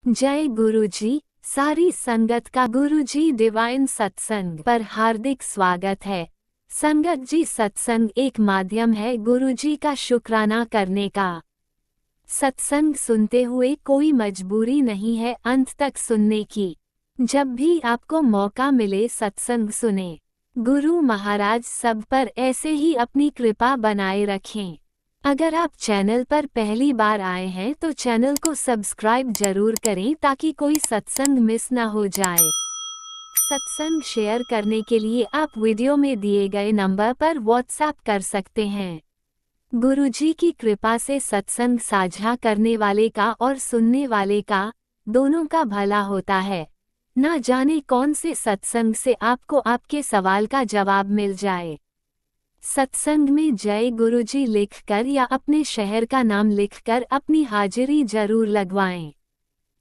जय गुरुजी। सारी संगत का गुरुजी डिवाइन सत्संग पर हार्दिक स्वागत है। संगत जी, सत्संग एक माध्यम है गुरुजी का शुक्राना करने का। सत्संग सुनते हुए कोई मजबूरी नहीं है अंत तक सुनने की। जब भी आपको मौका मिले सत्संग सुने। गुरु महाराज सब पर ऐसे ही अपनी कृपा बनाए रखें। अगर आप चैनल पर पहली बार आए हैं तो चैनल को सब्सक्राइब जरूर करें ताकि कोई सत्संग मिस ना हो जाए। सत्संग शेयर करने के लिए आप वीडियो में दिए गए नंबर पर व्हाट्सएप कर सकते हैं। गुरुजी की कृपा से सत्संग साझा करने वाले का और सुनने वाले का दोनों का भला होता है। ना जाने कौन से सत्संग से आपको आपके सवाल का जवाब मिल जाए। सत्संग में जय गुरुजी लिखकर या अपने शहर का नाम लिखकर अपनी हाजिरी जरूर लगवाएं।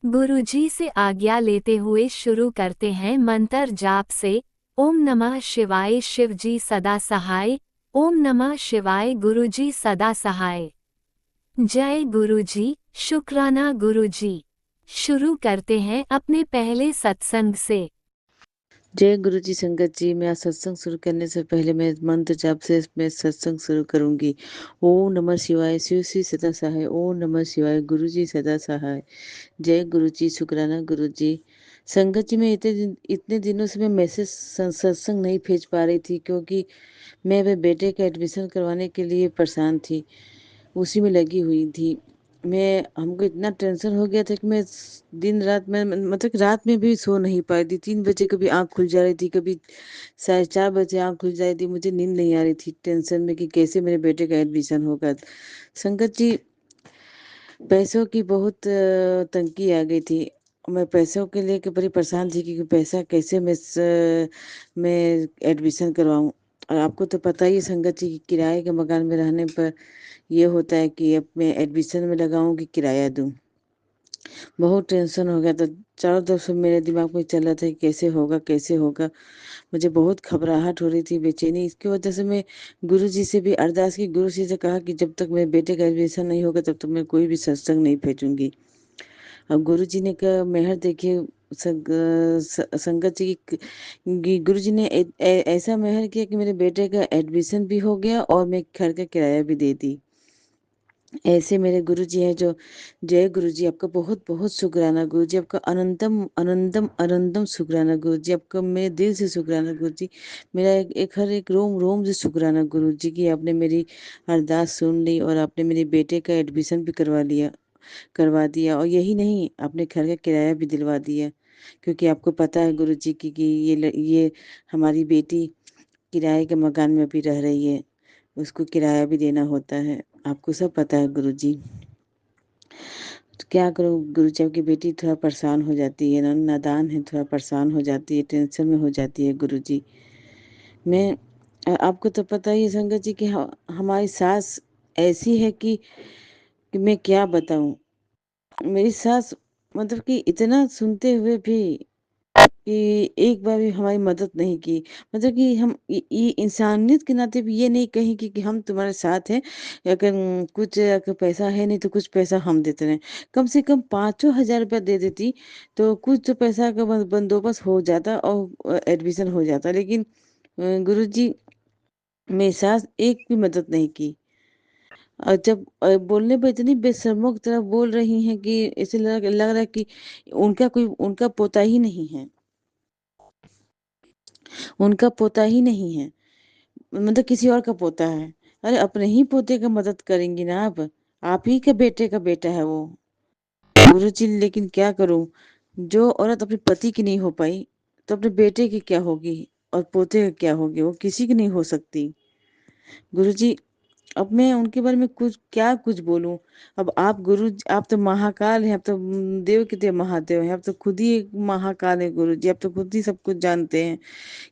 गुरुजी से आज्ञा लेते हुए शुरू करते हैं मंत्र जाप से। ओम नमः शिवाय, शिवजी सदा सहाय। ओम नमः शिवाय, गुरुजी सदा सहाय। जय गुरुजी, शुक्राना गुरुजी। शुरू करते हैं अपने पहले सत्संग से। जय गुरु जी। संगत जी, मैं आज सत्संग शुरू करने से पहले मैं मंत्र जाप से मैं सत्संग शुरू करूंगी। ओम नमः शिवाय, शिव श्री सदा सहाय। ओम नमः शिवाय, गुरु जी सदा सहाय। जय गुरु जी, शुक्राना गुरु जी। संगत जी, मैं इतने दिनों से मैं मैसेज सत्संग नहीं भेज पा रही थी, क्योंकि मैं अपने बेटे का एडमिशन करवाने के लिए परेशान थी, उसी में लगी हुई थी। हमको इतना टेंशन हो गया था कि मैं दिन रात में मतलब कि रात में भी सो नहीं पाई थी। 3 बजे कभी आँख खुल जा रही थी, कभी 4:30 बजे आँख खुल जा रही थी। मुझे नींद नहीं आ रही थी टेंशन में कि कैसे मेरे बेटे का एडमिशन होगा। संगत जी, पैसों की बहुत तंगी आ गई थी। मैं पैसों के लिए बड़ी परेशान थी कि पैसा कैसे मैं एडमिशन करवाऊँ। और आपको तो पता ही है संगत जी कि किराए के मकान में रहने पर ये होता है कि अब मैं एडमिशन में लगाऊँ कि किराया दूँ। बहुत टेंशन हो गया था। चारों तरफ से मेरे दिमाग में चल रहा था कि कैसे होगा, कैसे होगा? मुझे बहुत घबराहट हो रही थी, बेचैनी। इसकी वजह से मैं गुरुजी से भी अरदास की, गुरुजी से कहा कि जब तक मेरे बेटे का एडमिशन नहीं होगा तब तक मैं कोई भी सत्संग नहीं भेजूँगी। अब गुरुजी ने कहा मेहर देखिए, संगत जी की गुरुजी ने ऐसा मेहर किया कि मेरे बेटे का एडमिशन भी हो गया और मैं घर का किराया भी दे दी। ऐसे मेरे गुरुजी हैं जो जय गुरुजी, आपका बहुत-बहुत शुक्राना गुरुजी, आपका अनंतम, अनंतम, अनंतम शुक्राना गुरुजी, आपका मेरे दिल से शुक्राना गुरुजी। मेरा एक हर एक रोम-रोम से शुक्राना गुरुजी कि आपने मेरी अरदास सुन ली और आपने मेरे बेटे का एडमिशन भी करवा दिया और यही नहीं, आपने घर का किराया भी दिलवा दिया। क्योंकि आपको पता है गुरुजी कि ये हमारी बेटी किराए के मकान में भी रह रही है, उसको किराया भी देना होता है। आपको सब पता है गुरुजी। तो क्या करूँ गुरुजी, आपकी बेटी थोड़ा परेशान हो जाती है, नादान है, थोड़ा परेशान हो जाती है, टेंशन में हो जाती है गुरुजी। मैं आपको तो पता ही है संगत जी कि हमारी सास ऐसी है कि मैं क्या बताऊँ? मेरी सास मतलब कि इतना सुनते हुए भी कि एक बार भी हमारी मदद नहीं की। मतलब कि हम ये इंसानियत के नाते भी ये नहीं कहेंगे कि हम तुम्हारे साथ हैं। अगर कुछ अगर पैसा है नहीं तो कुछ पैसा हम देते रहें। कम से कम 5-6 हज़ार रुपया दे देती तो कुछ तो पैसा का बंदोबस्त हो जाता और एडमिशन हो जाता। लेकिन गुरुजी, मेरी सास एक भी मदद नहीं की। और जब बोलने पे इतनी बेशर्मों की तरह बोल रही हैं कि ऐसे लग रहा है कि उनका पोता ही नहीं है। उनका पोता ही नहीं है, मतलब किसी और का पोता है। अरे अपने ही पोते का मदद करेंगी ना आप ही के बेटे का बेटा है वो। गुरुजी, लेकिन क्या करूँ? जो औरत अपने पति की नहीं हो पाई, तो अपने बेटे की क्या होगी और पोते का क्या होगी? वो किसी की नहीं हो सकती। गुरुजी, अब मैं उनके बारे में कुछ बोलूँ? अब आप तो महाकाल हैं, आप तो देव के देव महादेव हैं, आप तो खुद ही एक महाकाल हैं गुरुजी, आप तो खुद ही सब कुछ जानते हैं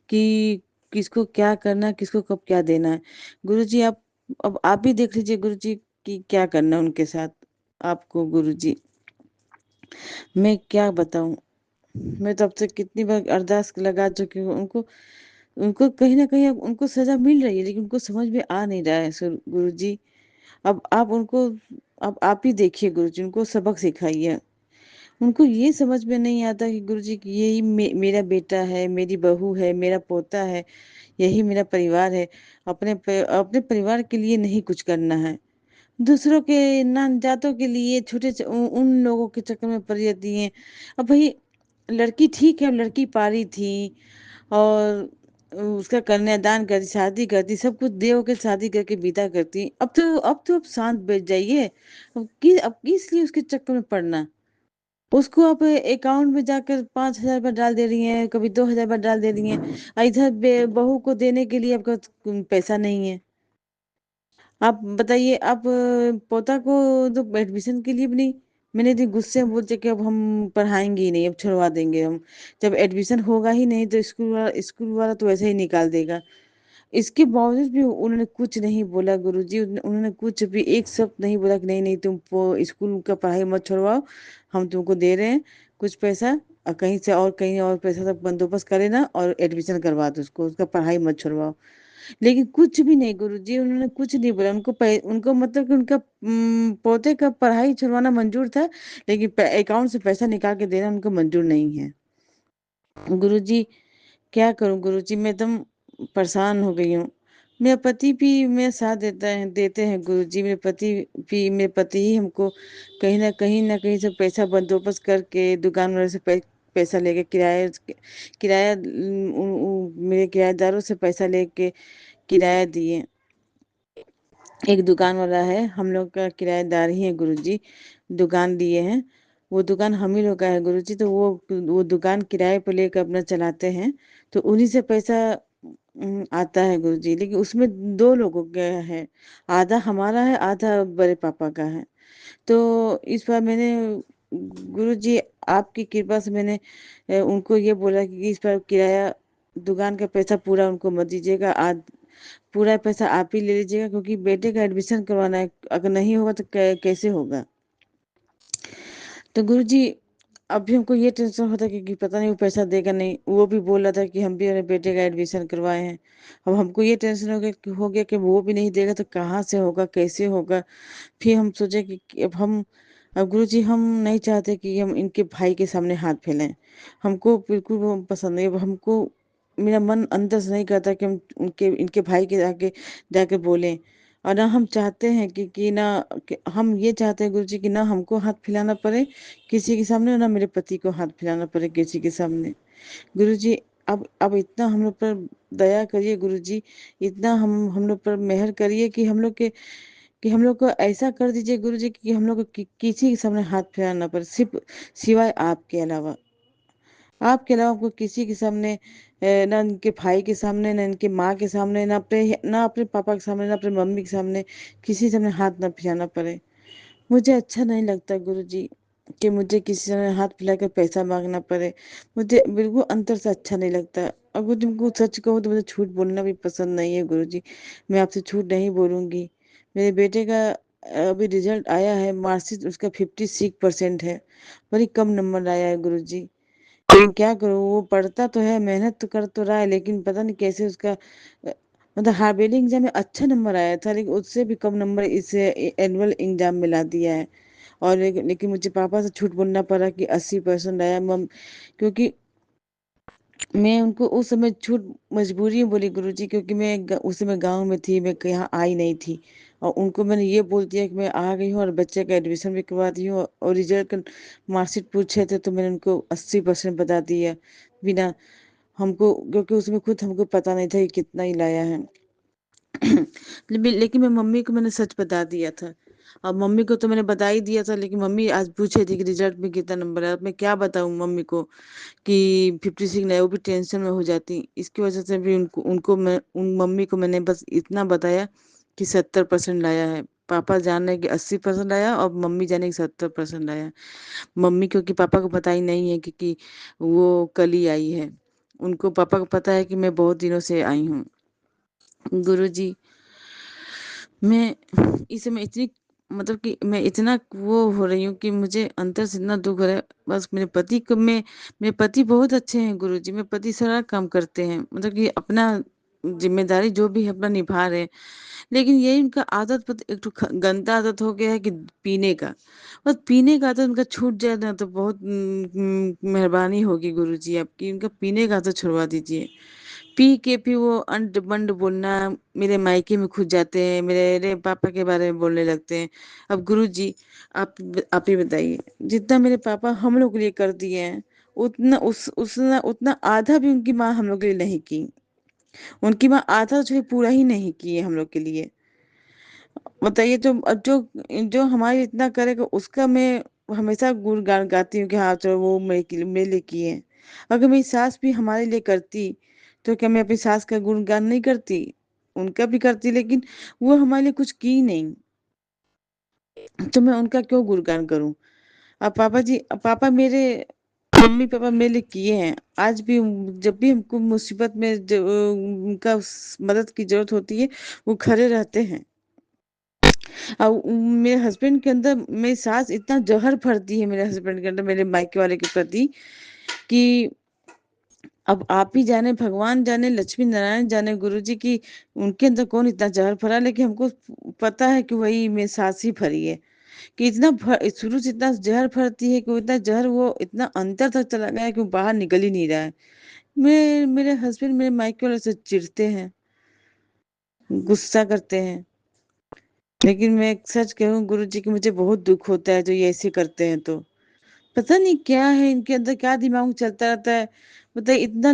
कि किसको क्या करना है, किसको कब क्या देना है। गुरुजी, अब आप ही देख लीजिए गुरुजी कि क्या करना है उनके साथ आपको गुरुजी। मैं क्या बताऊँ? मैं तो अब तक कितनी बार अरदास लगा चुकी हूँ उनको। उनको कहीं न कहीं अब उनको सज़ा मिल रही है, लेकिन उनको समझ में आ नहीं रहा है गुरुजी। अब आप ही देखिए गुरुजी, उनको सबक सिखाइए। उनको ये समझ में नहीं आता कि गुरुजी कि यही मेरा बेटा है, मेरी बहू है, मेरा पोता है, यही मेरा परिवार है। अपने परिवार के लिए नहीं कुछ करना है। दूसरों के नात-जातों के लिए उन लोगों के चक्कर में पड़ी रहती हैं। अब भई लड़की ठीक है, अब लड़की पारी थी और उसका कन्यादान करती, शादी करती, सब कुछ दे ओ के शादी करके विदा करती। अब शांत बैठ जाइए। अब किस लिए उसके चक्कर में पड़ना? उसको आप अकाउंट में जाकर 5,000 रुपए डाल दे रही हैं, कभी 2,000 रुपए डाल दे रही हैं। इधर बहू को देने के लिए आपका पैसा नहीं है। आप बताइए, आप पोता को तो एडमिशन के लिए भी नहीं, मैंने इतने गुस्से में बोलते कि अब हम पढ़ाएंगे ही नहीं, अब छुड़वा देंगे हम। जब एडमिशन होगा ही नहीं तो स्कूल वाला तो वैसे ही निकाल देगा। इसके बावजूद भी उन्होंने कुछ नहीं बोला गुरुजी, उन्होंने कुछ भी एक शब्द नहीं बोला कि नहीं नहीं तुम स्कूल का पढ़ाई मत छुड़वाओ, हम तुमको दे रहे हैं कुछ पैसा, और कहीं और पैसा सब बंदोबस्त करे ना और एडमिशन करवा दो उसको, उसका पढ़ाई मत छुड़वाओ। लेकिन कुछ भी नहीं गुरुजी, उन्होंने कुछ नहीं बोला। उनको मतलब कि उनका पोते का पढ़ाई छुड़वाना मंजूर था, लेकिन अकाउंट से पैसा निकाल के देना उनको मंजूर नहीं है। गुरुजी क्या करूँ गुरुजी, मैं एकदम परेशान हो गई हूँ। मेरा पति भी मेरा साथ देते हैं गुरुजी। मेरे पति ही हमको कहीं से पैसा बंदोबस्त करके दुकान वाले से पैसा लेके किराया मेरे किराएदारों से पैसा लेके किराया दिए। एक दुकान वाला है, हम लोग का किराएदार ही है गुरुजी, दुकान दिए हैं। वो दुकान हम ही लोग का है गुरुजी, तो वो दुकान किराए पे लेकर अपना चलाते हैं, तो उन्हीं से पैसा आता है गुरुजी। लेकिन उसमें 2 लोगों का है, आधा हमारा है, आधा बड़े पापा का है। तो इस बार मैंने गुरुजी आपकी कृपा से मैंने उनको ये बोला कि इस बार किराया दुकान का पैसा पूरा उनको मत दीजिएगा, पूरा पैसा आप ही ले लीजिएगा, क्योंकि बेटे का एडमिशन करवाना है, अगर नहीं होगा तो कैसे होगा? तो गुरुजी अभी हमको ये टेंशन होता है कि पता नहीं वो पैसा देगा नहीं। वो भी बोल रहा था कि हम भी अपने बेटे का एडमिशन करवाए हैं। अब हमको ये टेंशन हो गया कि वो भी नहीं देगा तो कहाँ से होगा, कैसे होगा? फिर हम सोचे कि अब गुरुजी हम नहीं चाहते कि हम इनके भाई के सामने हाथ फैलाएँ। हमको बिल्कुल वो पसंद नहीं। अब हमको मेरा मन अंदर से नहीं करता कि हम उनके इनके भाई के आगे जाके बोलें। और ना हम चाहते हैं कि ना कि हम ये चाहते हैं गुरुजी कि ना हमको हाथ फैलाना पड़े किसी के सामने, और ना मेरे पति को हाथ फैलाना पड़े किसी के सामने। गुरुजी अब इतना हम लोग पर दया करिए गुरुजी, इतना हम लोग पर मेहर करिए कि हम लोग को ऐसा कर दीजिए गुरुजी कि हम लोग को किसी के सामने हाथ फैलाना ना पड़े, सिर्फ सिवाय आपके अलावा हमको किसी के सामने ना इनके भाई के सामने, ना इनके माँ के सामने, ना अपने पापा के सामने, ना अपनी मम्मी के सामने, किसी के सामने हाथ ना फैलाना पड़े। मुझे अच्छा नहीं लगता गुरुजी कि मुझे किसी से हाथ फैलाकर पैसा मांगना पड़े। मुझे बिल्कुल अंदर से अच्छा नहीं लगता। अगर तुमको सच कहूँ तो मुझे झूठ बोलना भी पसंद नहीं है गुरुजी। मैं आपसे झूठ नहीं बोलूँगी। मेरे बेटे का अभी रिजल्ट आया है, मार्कशीट उसका 56% है। बड़ी कम नंबर आया है गुरुजी। लेकिन क्या करूँ, वो पढ़ता तो है, मेहनत तो कर तो रहा है, लेकिन पता नहीं कैसे उसका मतलब हार्डवेयरली एग्जाम में अच्छा नंबर आया था, लेकिन उससे भी कम नंबर इस एनुअल एग्जाम में ला दिया है। और लेकिन मुझे पापा से झूठ बोलना पड़ा कि 80% आया। क्योंकि मैं उनको उस समय झूठ मजबूरी में बोली गुरुजी, क्योंकि उस समय गांव में थी, मैं यहाँ आई नहीं थी। और उनको मैंने ये बोल दिया कि मैं आ गई हूँ और बच्चे का एडमिशन भी करवा दी हूँ, और रिजल्ट का मार्कशीट पूछे थे तो मैंने उनको 80% बता दिया, बिना हमको, क्योंकि उसमें खुद हमको पता नहीं था कि कितना ही लाया है। लेकिन मैं मम्मी को मैंने सच बता दिया था। अब मम्मी को तो मैंने बता ही दिया था, लेकिन मम्मी आज पूछे थी कि रिजल्ट में कितना नंबर है। अब मैं क्या बताऊं मम्मी को कि 56 नहीं, वो भी टेंशन में हो जाती। इसकी वजह से भी उन मम्मी को मैंने बस इतना बताया कि 70% लाया है। पापा जान रहे कि 80% लाया, और मम्मी जाने कि 70% लाया। मम्मी क्योंकि पापा को पता ही नहीं है कि वो कल ही आई है। उनको पापा को पता है कि मैं बहुत दिनों से आई हूँ। गुरुजी मैं इस समय इतनी मतलब कि मैं इतना वो हो रही हूँ कि मुझे अंदर से इतना दुख हो रहा है। बस मेरे पति बहुत अच्छे हैं गुरुजी, मेरे पति सारा काम करते हैं, मतलब कि अपना जिम्मेदारी जो भी है अपना निभा रहे हैं। लेकिन यही उनका आदत एक तो गंदा आदत हो गया है कि पीने का। बस पीने का आदत उनका छूट जाए ना तो बहुत मेहरबानी होगी गुरुजी आपकी। उनका पीने का आदत छुड़वा दीजिए। पी के फिर वो अंड बंड बोलना, मेरे मायके में खुद जाते हैं, मेरे पापा के बारे में बोलने लगते हैं। अब गुरुजी आप ही बताइए, जितना मेरे पापा हम लोग के लिए कर दिए हैं, उतना आधा भी उनकी माँ हम लोग के लिए नहीं की। उनकी माँ आधा जो है पूरा ही नहीं की है हम लोग के लिए। बताइए, तो अब जो जो हमारे लिए इतना करेगा उसका मैं हमेशा गुणगान गाती हूँ कि हाँ चलो वो मेरे लिए किए हैं। अगर मेरी सास भी हमारे लिए करती तो क्या मैं अपनी सास का गुणगान नहीं करती? उनका भी करती, लेकिन वो हमारे लिए कुछ की नहीं, तो मैं उनका क्यों गुणगान करूं? अब पापा मेरे मम्मी पापा मेरे लिए किए हैं। आज भी जब भी हमको मुसीबत में उनका मदद की जरूरत होती है, वो खड़े रहते हैं। और मेरे हस्बैंड के अंदर मेरी सास इतना जहर भरती है मेरे हस्बैंड के अंदर, मेरे मायके वाले के प्रति, कि अब आप ही जाने, भगवान जाने, लक्ष्मी नारायण जाने गुरुजी की उनके अंदर कौन इतना जहर भरा। लेकिन हमको पता है कि वही मेरी सास ही भरी है, कि शुरू से इतना जहर भरती है कि वो इतना जहर वो इतना अंतर तक चला गया है कि वो बाहर निकल ही नहीं रहा है। मेरे हस्बैंड मेरे मायके वाले से चिढ़ते हैं, गुस्सा करते हैं। लेकिन मैं सच कहूँ गुरुजी कि मुझे बहुत दुख होता है जो ये ऐसे करते हैं। तो पता नहीं क्या है इनके अंदर, क्या दिमाग में चलता रहता है। बताइए, इतना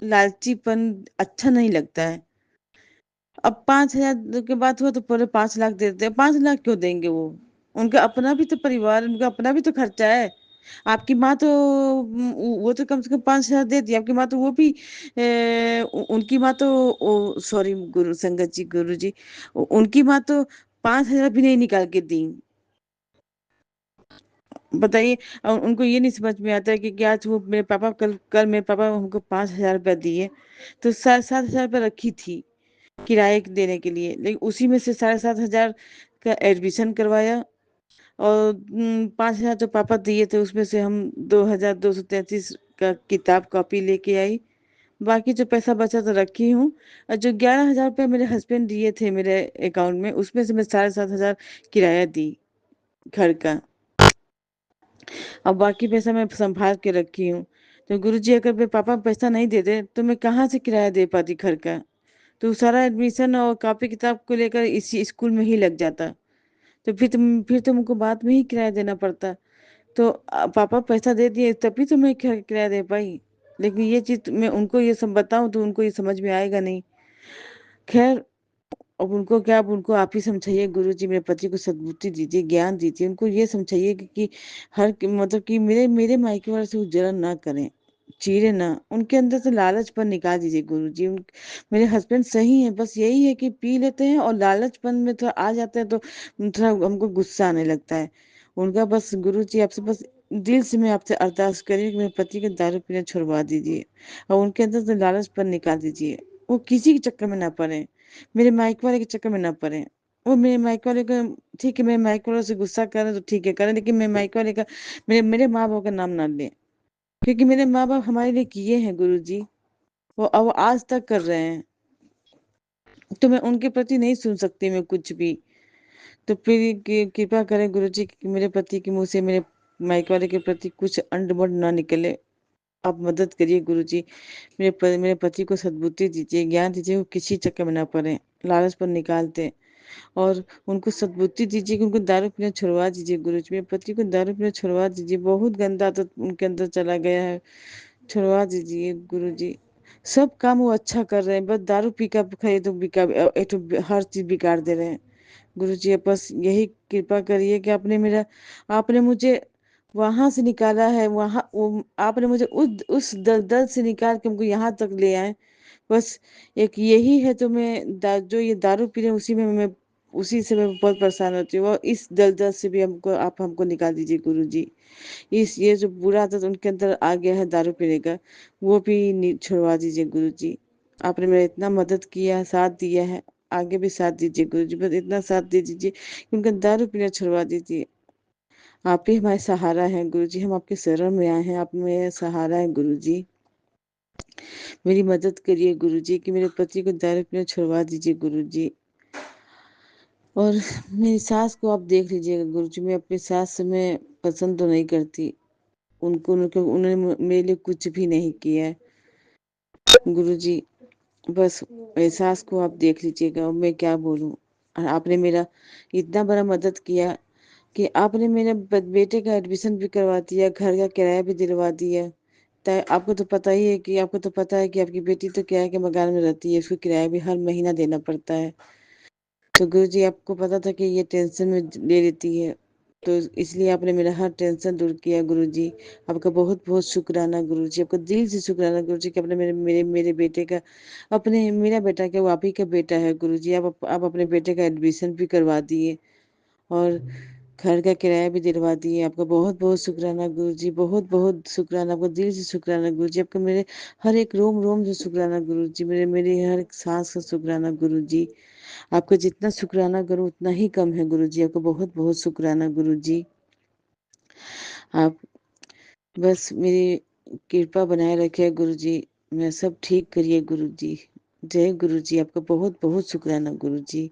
लालचीपन अच्छा नहीं लगता है। अब 5,000 की बात हुआ तो पूरे 5 लाख दे देते हैं। 5 लाख क्यों देंगे वो? उनका अपना भी तो परिवार, उनका अपना भी तो खर्चा है। आपकी माँ तो वो तो कम से कम 5,000 देती है। आपकी माँ तो वो भी उनकी माँ तो सॉरी गुरु संगत जी, गुरु जी, उनकी माँ तो 5,000 भी नहीं निकाल के दी। बताइए, उनको ये नहीं समझ में आता है कि आज वो मेरे पापा कल कल मेरे पापा हमको 5,000 रुपया दिए, तो 7,500 रुपया रखी थी किराए देने के लिए, लेकिन उसी में से 7,500 का एडमिशन करवाया। और 5,000 जो पापा दिए थे उसमें से हम 2,233 का किताब कॉपी लेके आई। बाकी जो पैसा बचा तो रखी हूँ। और जो 11,000 रुपया मेरे हस्बैंड दिए थे मेरे अकाउंट में, उसमें से मैं 7,500 किराया दी घर का। अब बाकी पैसा मैं संभाल के रखी हूँ। तो गुरुजी अगर मेरे पापा पैसा नहीं देते तो मैं कहाँ से किराया दे पाती घर का? तो सारा एडमिशन और कॉपी किताब को लेकर इसी स्कूल में ही लग जाता। तो फिर तो मुझको बाद में ही किराया देना पड़ता। तो पापा पैसा दे दिए तभी तो मैं किराया दे पाई। लेकिन ये चीज मैं उनको ये सब बताऊं तो उनको ये समझ में आएगा नहीं। खैर, अब उनको क्या, अब उनको आप ही समझाइए गुरुजी, मेरे पति को सद्बुद्धि दीजिए, ज्ञान दीजिए। उनको ये समझाइए कि मतलब कि मेरे मेरे मायके वाले से वो जलन ना करें, चीरे ना। उनके अंदर से लालचपन निकाल दीजिए गुरुजी। मेरे हस्बैंड सही है, बस यही है कि पी लेते हैं और लालचपन में थोड़ा आ जाते हैं तो थोड़ा हमको गुस्सा आने लगता है। उनका बस गुरुजी आपसे बस दिल से मैं आपसे अरदास करिए कि मेरे पति के दारू पीना छुड़वा दीजिए और उनके अंदर से लालचपन निकाल दीजिए। वो किसी के चक्कर में ना पड़े, मेरे माइक वाले के चक्कर में ना पड़े। वो मेरे माइक वाले का, ठीक है, मेरे माइक वाले से गुस्सा करें तो ठीक है करें, लेकिन मेरे माइक वाले का, मेरे माँ बाप का नाम ना लें। क्योंकि मेरे माँ बाप हमारे लिए किए हैं गुरुजी, वो अब आज तक कर रहे हैं। तो मैं उनके प्रति नहीं सुन सकती मैं कुछ भी। तो फिर कृपा करें गुरुजी कि मेरे पति के मुंह से मेरे माइक वाले के प्रति कुछ अंड बंड ना निकले। आप मदद करिए गुरुजी। मेरे पति को सद्बुद्धि दीजिए, ज्ञान दीजिए, वो किसी चक्कर में ना पड़े, लालच पर निकालते। और उनको सद्बुद्धि दीजिए कि उनको दारू पीना छुड़वा दीजिए गुरुजी। मेरे पति को दारू पीना छुड़वा दीजिए, बहुत गंदा आदत उनके अंदर चला गया है, छुड़वा दीजिए गुरुजी। सब काम वो अच्छा कर रहे हैं, बस दारू पी कर खाए तो हर चीज बिगाड़ दे रहे हैं। गुरुजी आप बस यही कृपा करिए कि आपने मुझे वहां से निकाला है, आपने मुझे उस दलदल से निकाल के हमको यहाँ तक ले आए। बस एक यही है, तो जो ये दारू पी रहे हैं उसी से मैं बहुत परेशान होती हूँ। और इस दलदल से भी आप हमको निकाल दीजिए गुरुजी। इस ये जो बुरा आदत उनके अंदर आ गया है दारू पीने का, वो भी छुड़वा दीजिए गुरुजी। आपने मेरा इतना मदद किया है, साथ दिया है, आगे भी साथ दीजिए गुरुजी। बस इतना साथ दे दीजिए कि उनका दारू पीना छुड़वा दीजिए। आप ही हमारे सहारा हैं गुरुजी, हम आपके शरण में आए हैं, आप मेरे सहारा हैं गुरुजी। मेरी मदद करिए गुरुजी कि मेरे पति को दारू पीना छुड़वा दीजिए गुरुजी। और मेरी सास को आप देख लीजिएगा गुरुजी, मैं अपनी सास से मैं पसंद तो नहीं करती। उन्होंने मेरे लिए कुछ भी नहीं किया है। गुरुजी बस मेरी सास को आप देख लीजिएगा, और मैं क्या बोलूँ। और आपने मेरा इतना बड़ा मदद किया कि आपने मेरे बेटे का एडमिशन भी करवा दिया, घर का किराया भी दिलवा दिया। आपको तो पता ही है कि आपकी बेटी तो किराए के मकान में रहती है, उसको किराया भी हर महीना देना पड़ता है। तो गुरुजी आपको पता था कि ये टेंशन में ले लेती है, तो इसलिए आपने मेरा हर टेंशन दूर किया गुरुजी। आपका बहुत-बहुत शुक्राना गुरुजी, आपका दिल से शुक्राना गुरुजी कि आपने मेरे मेरे मेरे बेटे का अपने मेरा बेटा क्या, वो आप ही का बेटा है गुरुजी। आप अपने बेटे का एडमिशन भी करवा दिए और घर का किराया भी दिलवा दिए। आपका बहुत-बहुत शुक्राना गुरुजी, बहुत-बहुत शुक्राना, आपका दिल से शुक्राना गुरुजी। आपका मेरे हर एक रोम-रोम से शुक्राना गुरुजी, मेरे हर एक साँस का शुक्राना गुरुजी। आपका जितना शुक्राना करूँ उतना ही कम है गुरुजी। आपका बहुत-बहुत शुक्राना गुरुजी। आप बस मेरी कृपा बनाए रखिए गुरुजी, मेरा सब ठीक करिए गुरुजी। जय गुरुजी, आपका बहुत-बहुत शुक्राना गुरुजी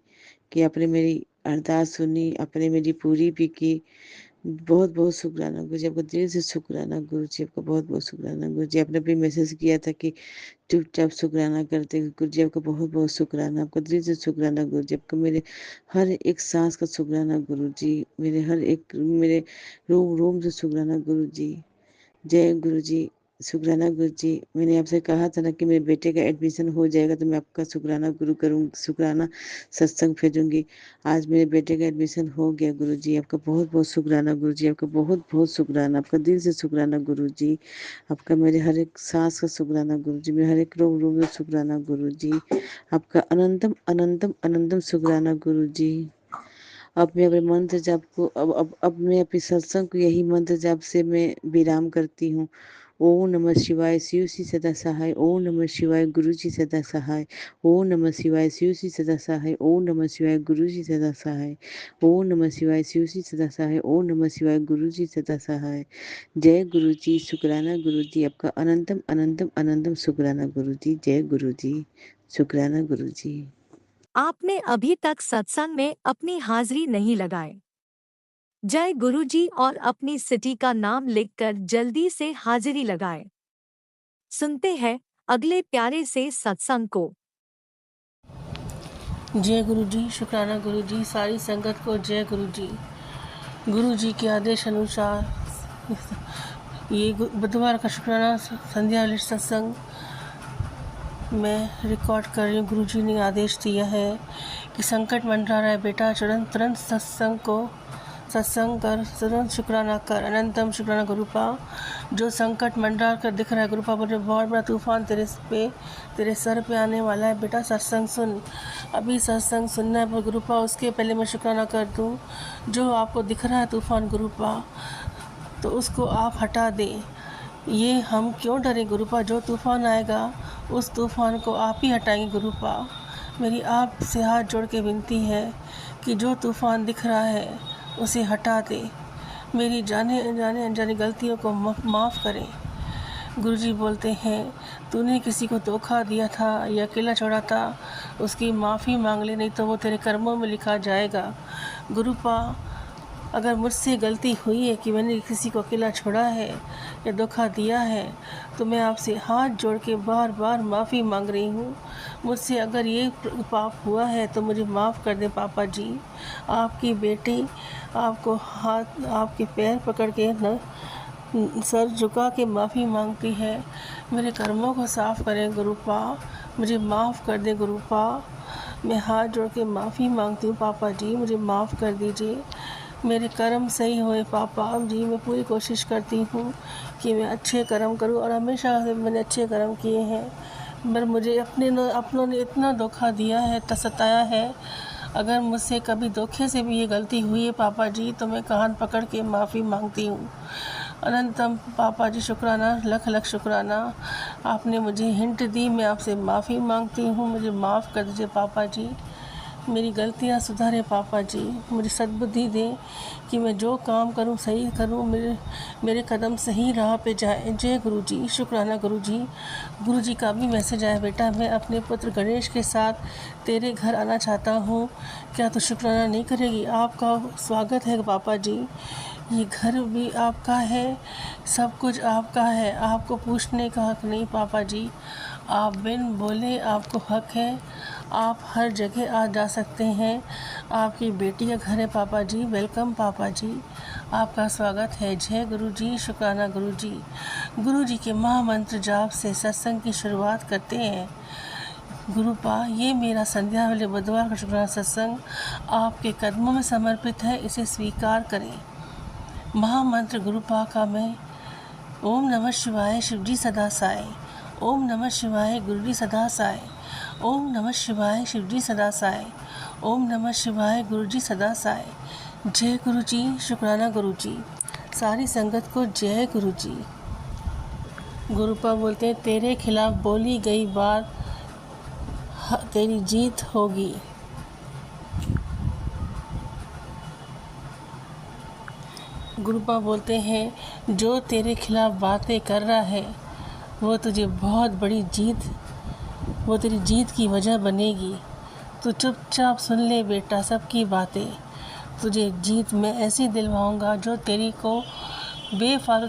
कि आपने मेरी अरदास सुनी, आपने मेरी पूरी भी की। बहुत-बहुत शुक्राना गुरुजी, आपका दिल से शुक्राना गुरुजी, आपका बहुत-बहुत शुक्राना गुरुजी। आपने भी मैसेज किया था कि चुपचाप शुक्राना करते हुए गुरुजी, आपका बहुत-बहुत शुक्राना, आपका दिल से शुक्राना गुरुजी, आपका मेरे हर एक साँस का शुक्राना गुरुजी, मेरे रोम-रोम से शुक्राना गुरुजी। जय गुरुजी, शुक्राना गुरुजी। मैंने आपसे कहा था ना कि मेरे बेटे का एडमिशन हो जाएगा तो मैं आपका शुक्राना सत्संग भेजूँगी। आज मेरे बेटे का एडमिशन हो गया गुरुजी, आपका बहुत-बहुत शुक्राना गुरुजी, आपका बहुत-बहुत शुक्राना, आपका दिल से शुक्राना गुरुजी। आपका मेरे हर एक साँस का शुक्राना गुरुजी, मेरे हर एक रोम-रोम में शुक्राना गुरुजी। आपका अनंतम, अनंतम, अनंतम शुक्राना गुरुजी। अब मैं अपने मंत्र जाप को अब मैं अपने सत्संग को यही मंत्र जाप से मैं विराम करती हूँ। ओम नमः शिवाय, शिव जी सदा सहाय। ओम नमः शिवाय, गुरु जी सदा सहाय। ओम नमः शिवाय, शिव जी सदा सहाय। ओम नमः शिवाय, गुरु जी सदा सहाय। ओम नमः शिवाय, शिव जी सदा सहाय। ओम नमः शिवाय, गुरु जी सदा सहाय। जय गुरु जी, शुक्राना गुरु जी, आपका अनंतम अनंतम अनंतम शुक्राना गुरु जी। जय गुरु जी, शुक्राना गुरु जी। आपने अभी तक सत्संग में अपनी हाजिरी नहीं लगाई। जय गुरुजी और अपनी सिटी का नाम लिखकर जल्दी से हाजिरी लगाएं। सुनते हैं अगले प्यारे से सत्संग को। जय गुरु जी, शुक्राना गुरु जी, सारी संगत को जय गुरु जी। गुरु जी के आदेश अनुसार ये बुधवार का शुक्राना संध्या लिट सत्संग मैं रिकॉर्ड कर रही हूँ। गुरु जी ने आदेश दिया है कि संकट मंडरा रहा है बेटा, तुरंत सत्संग कर, तुरंत शुक्राना कर। अनंतम शुक्राना गुरुपा, जो संकट मंडरा कर दिख रहा है गुरुपा, बोले बहुत बड़ा तूफान तेरे सर पे आने वाला है बेटा, सत्संग सुन। अभी सत्संग सुनना है पर गुरुपा, उसके पहले मैं शुक्राना कर दूँ। जो आपको दिख रहा है तूफान गुरुपा, तो उसको आप हटा दें। ये हम क्यों डरें गुरुपा, जो तूफ़ान आएगा उस तूफ़ान को आप ही हटाएंगे गुरुपा। मेरी आपसे हाथ जोड़ के विनती है कि जो तूफ़ान दिख रहा है उसे हटा दे। मेरी जाने अनजाने गलतियों को माफ़ करें। गुरुजी बोलते हैं, तूने किसी को धोखा दिया था या अकेला छोड़ा था, उसकी माफ़ी मांग ले, नहीं तो वो तेरे कर्मों में लिखा जाएगा। गुरुपा, अगर मुझसे गलती हुई है कि मैंने किसी को अकेला छोड़ा है या धोखा दिया है, तो मैं आपसे हाथ जोड़ के बार बार माफ़ी मांग रही हूँ। मुझसे अगर ये पाप हुआ है तो मुझे माफ़ कर दें पापा जी। आपकी बेटी आपको हाथ, आपके पैर पकड़ के न सर झुका के माफ़ी मांगती है। मेरे कर्मों को साफ़ करें गुरुपा, मुझे माफ़ कर दें गुरुपा। मैं हाथ जोड़ के माफ़ी मांगती हूँ पापा जी, मुझे माफ़ कर दीजिए। मेरे कर्म सही होए पापा जी। मैं पूरी कोशिश करती हूँ कि मैं अच्छे कर्म करूँ और हमेशा से मैंने अच्छे कर्म किए हैं, पर मुझे अपनों ने इतना धोखा दिया है, सताया है। अगर मुझसे कभी धोखे से भी ये गलती हुई है पापा जी, तो मैं कान पकड़ के माफ़ी मांगती हूँ। अनंतम पापा जी, शुक्राना, लख लख शुक्राना। आपने मुझे हिंट दी, मैं आपसे माफ़ी मांगती हूँ, मुझे माफ़ कर दीजिए पापा जी। मेरी गलतियाँ सुधारे पापा जी, मुझे सद्बुद्धि दें कि मैं जो काम करूं सही करूं, मेरे कदम सही राह पे जाए। जय गुरु जी। शुक्राना गुरु जी। गुरु जी का भी मैसेज आया, बेटा मैं अपने पुत्र गणेश के साथ तेरे घर आना चाहता हूं, क्या तू शुक्राना नहीं करेगी? आपका स्वागत है पापा जी, ये घर भी आपका है, सब कुछ आपका है, आपको पूछने का हक नहीं पापा जी। आप बिन बोले आपको हक है, आप हर जगह आ जा सकते हैं। आपकी बेटी का घर है पापा जी। वेलकम पापा जी, आपका स्वागत है। जय गुरु जी। शुक्राना गुरु जी। गुरु जी के महामंत्र जाप से सत्संग की शुरुआत करते हैं। गुरुपा, ये मेरा संध्या वाले बुधवार का शुक्राना सत्संग आपके कदमों में समर्पित है, इसे स्वीकार करें। महामंत्र गुरुपा का मैं ओम नमः शिवाय शिवजी सदा साय, ओम नमः शिवाय गुरुजी सदा साय, ओम नमः शिवाय शिवजी सदा साय, ओम नमः शिवाय गुरुजी सदा साय। जय गुरु जी। शुक्राना गुरु जी। सारी संगत को जय गुरु जी। गुरुपा बोलते हैं, तेरे खिलाफ बोली गई बात तेरी जीत होगी। गुरुपा बोलते हैं, जो तेरे खिलाफ बातें कर रहा है वो तुझे बहुत बड़ी जीत, वो तेरी जीत की वजह बनेगी। तू चुपचाप सुन ले बेटा सबकी बातें, तुझे जीत मैं ऐसी दिलवाऊंगा जो तेरी को बेफालतू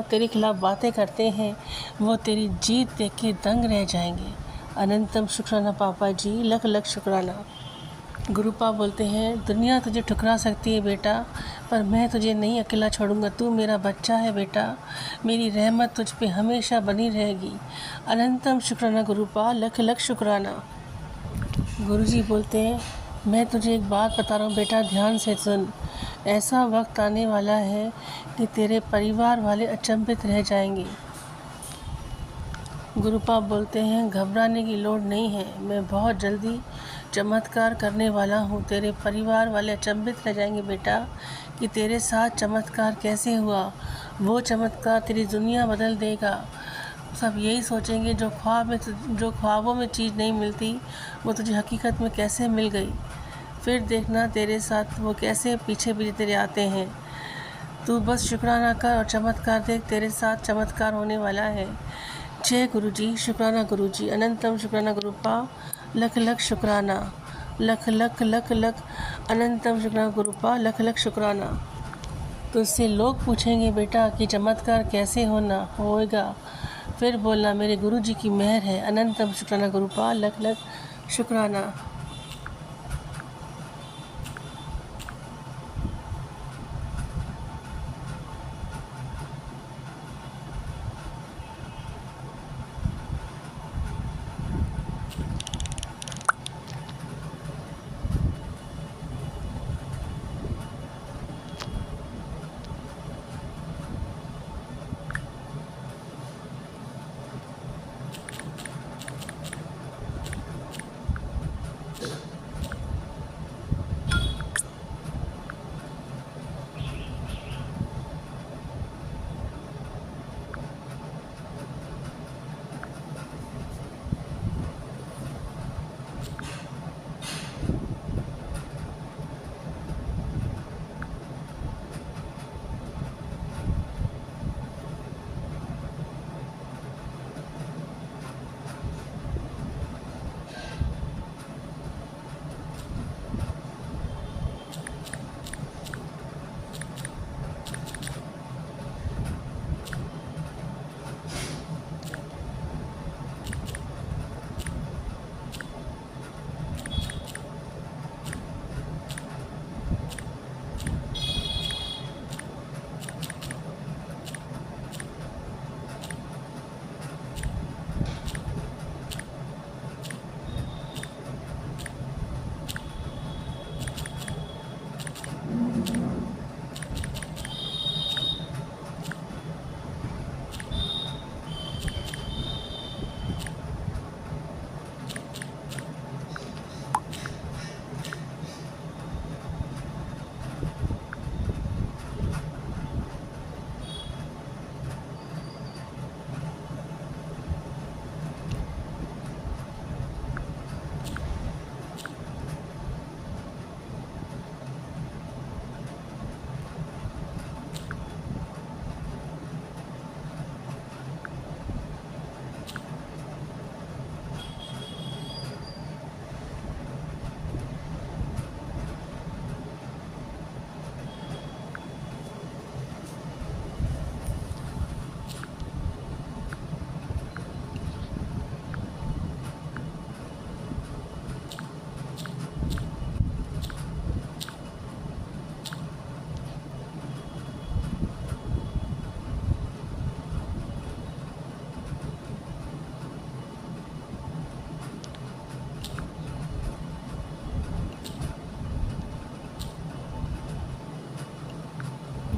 तेरे खिलाफ बातें करते हैं वो तेरी जीत देख के दंग रह जाएंगे। अनंतम शुक्राना पापा जी, लख लख शुक्राना। गुरुपा बोलते हैं, दुनिया तुझे ठुकरा सकती है बेटा, पर मैं तुझे नहीं अकेला छोड़ूंगा। तू मेरा बच्चा है बेटा, मेरी रहमत तुझ पे हमेशा बनी रहेगी। अनंतम शुक्राना गुरुपा, लख लख शुक्राना। गुरुजी बोलते हैं, मैं तुझे एक बात बता रहा हूँ बेटा, ध्यान से सुन। ऐसा वक्त आने वाला है कि तेरे परिवार वाले अचंभित रह जाएंगे। गुरुपा बोलते हैं, घबराने की लोड़ नहीं है, मैं बहुत जल्दी चमत्कार करने वाला हूँ। तेरे परिवार वाले अचंभित रह जाएंगे बेटा कि तेरे साथ चमत्कार कैसे हुआ। वो चमत्कार तेरी दुनिया बदल देगा। सब यही सोचेंगे जो ख्वाबों में चीज़ नहीं मिलती वो तुझे हकीकत में कैसे मिल गई। फिर देखना तेरे साथ वो कैसे पीछे पीछे तेरे आते हैं। तू बस शुक्राना कर और चमत्कार देख, तेरे साथ चमत्कार होने वाला है। जय गुरु जी। शुक्राना गुरु जी। अनंतम शुक्राना गुरुपा, लख लख शुक्राना, लख लख लख लख अनंतम शुक्राना गुरुपा, लख लख शुक्राना। तो इससे लोग पूछेंगे बेटा कि चमत्कार कैसे होएगा, फिर बोलना मेरे गुरु जी की मेहर है। अनंतम शुक्राना गुरुपा, लख लख शुक्राना।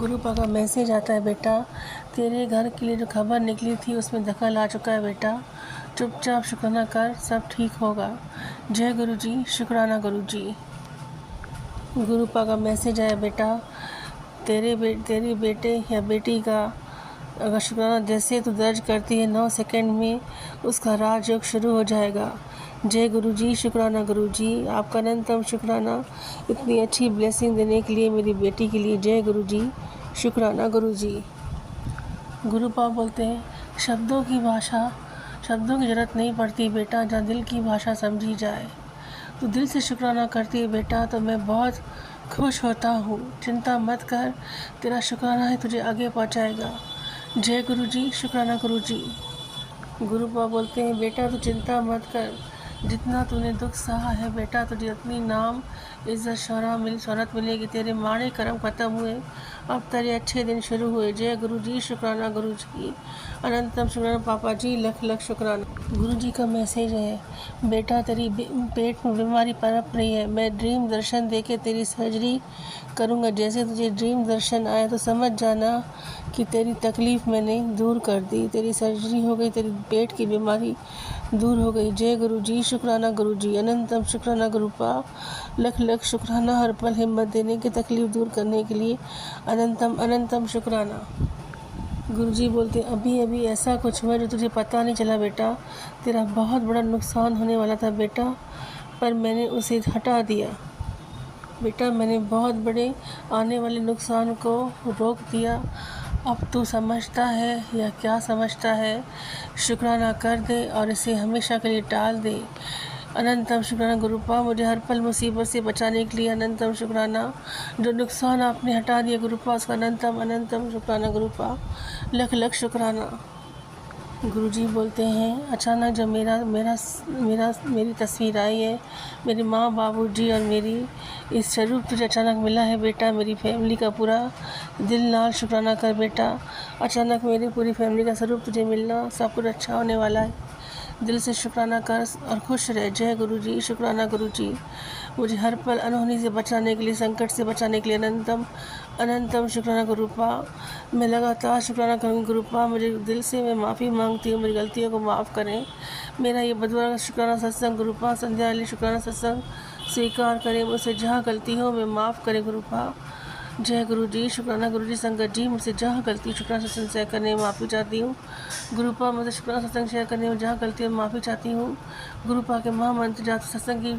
गुरुपा का मैसेज आता है, बेटा तेरे घर के लिए जो खबर निकली थी उसमें दखल आ चुका है बेटा, चुपचाप शुक्राना कर, सब ठीक होगा। जय गुरु जी, शुक्राना गुरु जी। गुरुपा का मैसेज आया, बेटा तेरी बेटे या बेटी का अगर शुक्राना जैसे तू दर्ज करती है 9 सेकंड में उसका राजयोग शुरू हो जाएगा। जय गुरु जी, शुक्राना गुरु जी, आपका अनंतम शुक्राना इतनी अच्छी ब्लेसिंग देने के लिए मेरी बेटी के लिए। जय गुरु जी, शुक्राना गुरु जी। गुरुपा बोलते हैं, शब्दों की ज़रूरत नहीं पड़ती बेटा, जहाँ दिल की भाषा समझी जाए। तो दिल से शुक्राना करती है बेटा तो मैं बहुत खुश होता हूँ। चिंता मत कर, तेरा शुक्राना ही तुझे आगे पहुँचाएगा। जय गुरु जी, शुक्राना गुरु जी। गुरुपा बोलते हैं, बेटा तू चिंता मत कर, जितना तूने दुख सहा है बेटा तुझे अपनी नाम इज्जत शोहरत मिलेगी। तेरे माड़े कर्म खत्म हुए, अब तेरे अच्छे दिन शुरू हुए। जय गुरु जी, शुक्राना गुरु जी, अनंतम शुक्राना पापा जी, लख लख शुक्राना। गुरु जी का मैसेज है, बेटा तेरी पेट में बीमारी पनप रही है, मैं ड्रीम दर्शन देके तेरी सर्जरी करूँगा। जैसे तुझे ड्रीम दर्शन आए तो समझ जाना कि तेरी तकलीफ़ मैंने दूर कर दी, तेरी सर्जरी हो गई, तेरी पेट की बीमारी दूर हो गई। जय गुरु जी, शुक्राना गुरु जी, अनंतम शुक्राना गुरुपा, लख लख शुक्राना, हर पल हिम्मत देने की, तकलीफ़ दूर करने के लिए अनंतम अनंतम शुक्राना। गुरु जी बोलते, अभी अभी ऐसा कुछ हुआ जो तुझे पता नहीं चला बेटा, तेरा बहुत बड़ा नुकसान होने वाला था बेटा, पर मैंने उसे हटा दिया बेटा, मैंने बहुत बड़े आने वाले नुकसान को रोक दिया। अब तू समझता है या क्या समझता है, शुक्राना कर दे और इसे हमेशा के लिए टाल दे। अनंतम शुक्राना गुरुपा, मुझे हर पल मुसीबत से बचाने के लिए अनंतम शुक्राना। जो नुकसान आपने हटा दिया गुरुपा उसका अनंतम अनंतम शुक्राना गुरुपा, लख लख शुक्राना। गुरुजी बोलते हैं, अचानक जब मेरी तस्वीर आई है, मेरे माँ बाबूजी और मेरी इस स्वरूप तुझे अचानक मिला है बेटा, मेरी फैमिली का पूरा दिल नाल शुक्राना कर बेटा। अचानक मेरी पूरी फैमिली का स्वरूप तुझे मिलना, सब कुछ अच्छा होने वाला है, दिल से शुक्राना कर और खुश रह। जय गुरु जी, शुक्राना गुरु जी, मुझे हर पल अनहोनी से बचाने के लिए, संकट से बचाने के लिए अनंतम अनंतम शुक्राना गुरुपा। मैं लगातार शुक्राना करूँगी गुरुपा, मुझे दिल से मैं माफ़ी मांगती हूँ, मेरी गलतियों को माफ़ करें। मेरा ये बदवा का शुक्राना सत्संग गुरुपा, संध्या वाली शुक्राना सत्संग स्वीकार करें, मुझसे जहाँ गलती हो मैं माफ़ करें गुरुपा। जय गुरु जी, शुक्राना गुरु जी, संगत जी, मुझसे जहाँ गलती शुक्राना सत्संग शेयर करने में माफ़ी चाहती हूँ गुरुपा, मुझसे शुक्राना सत्संग शेयर करने में जहाँ गलती है माफ़ी चाहती हूँ गुरुपा के महामंत्र जात सत्संग की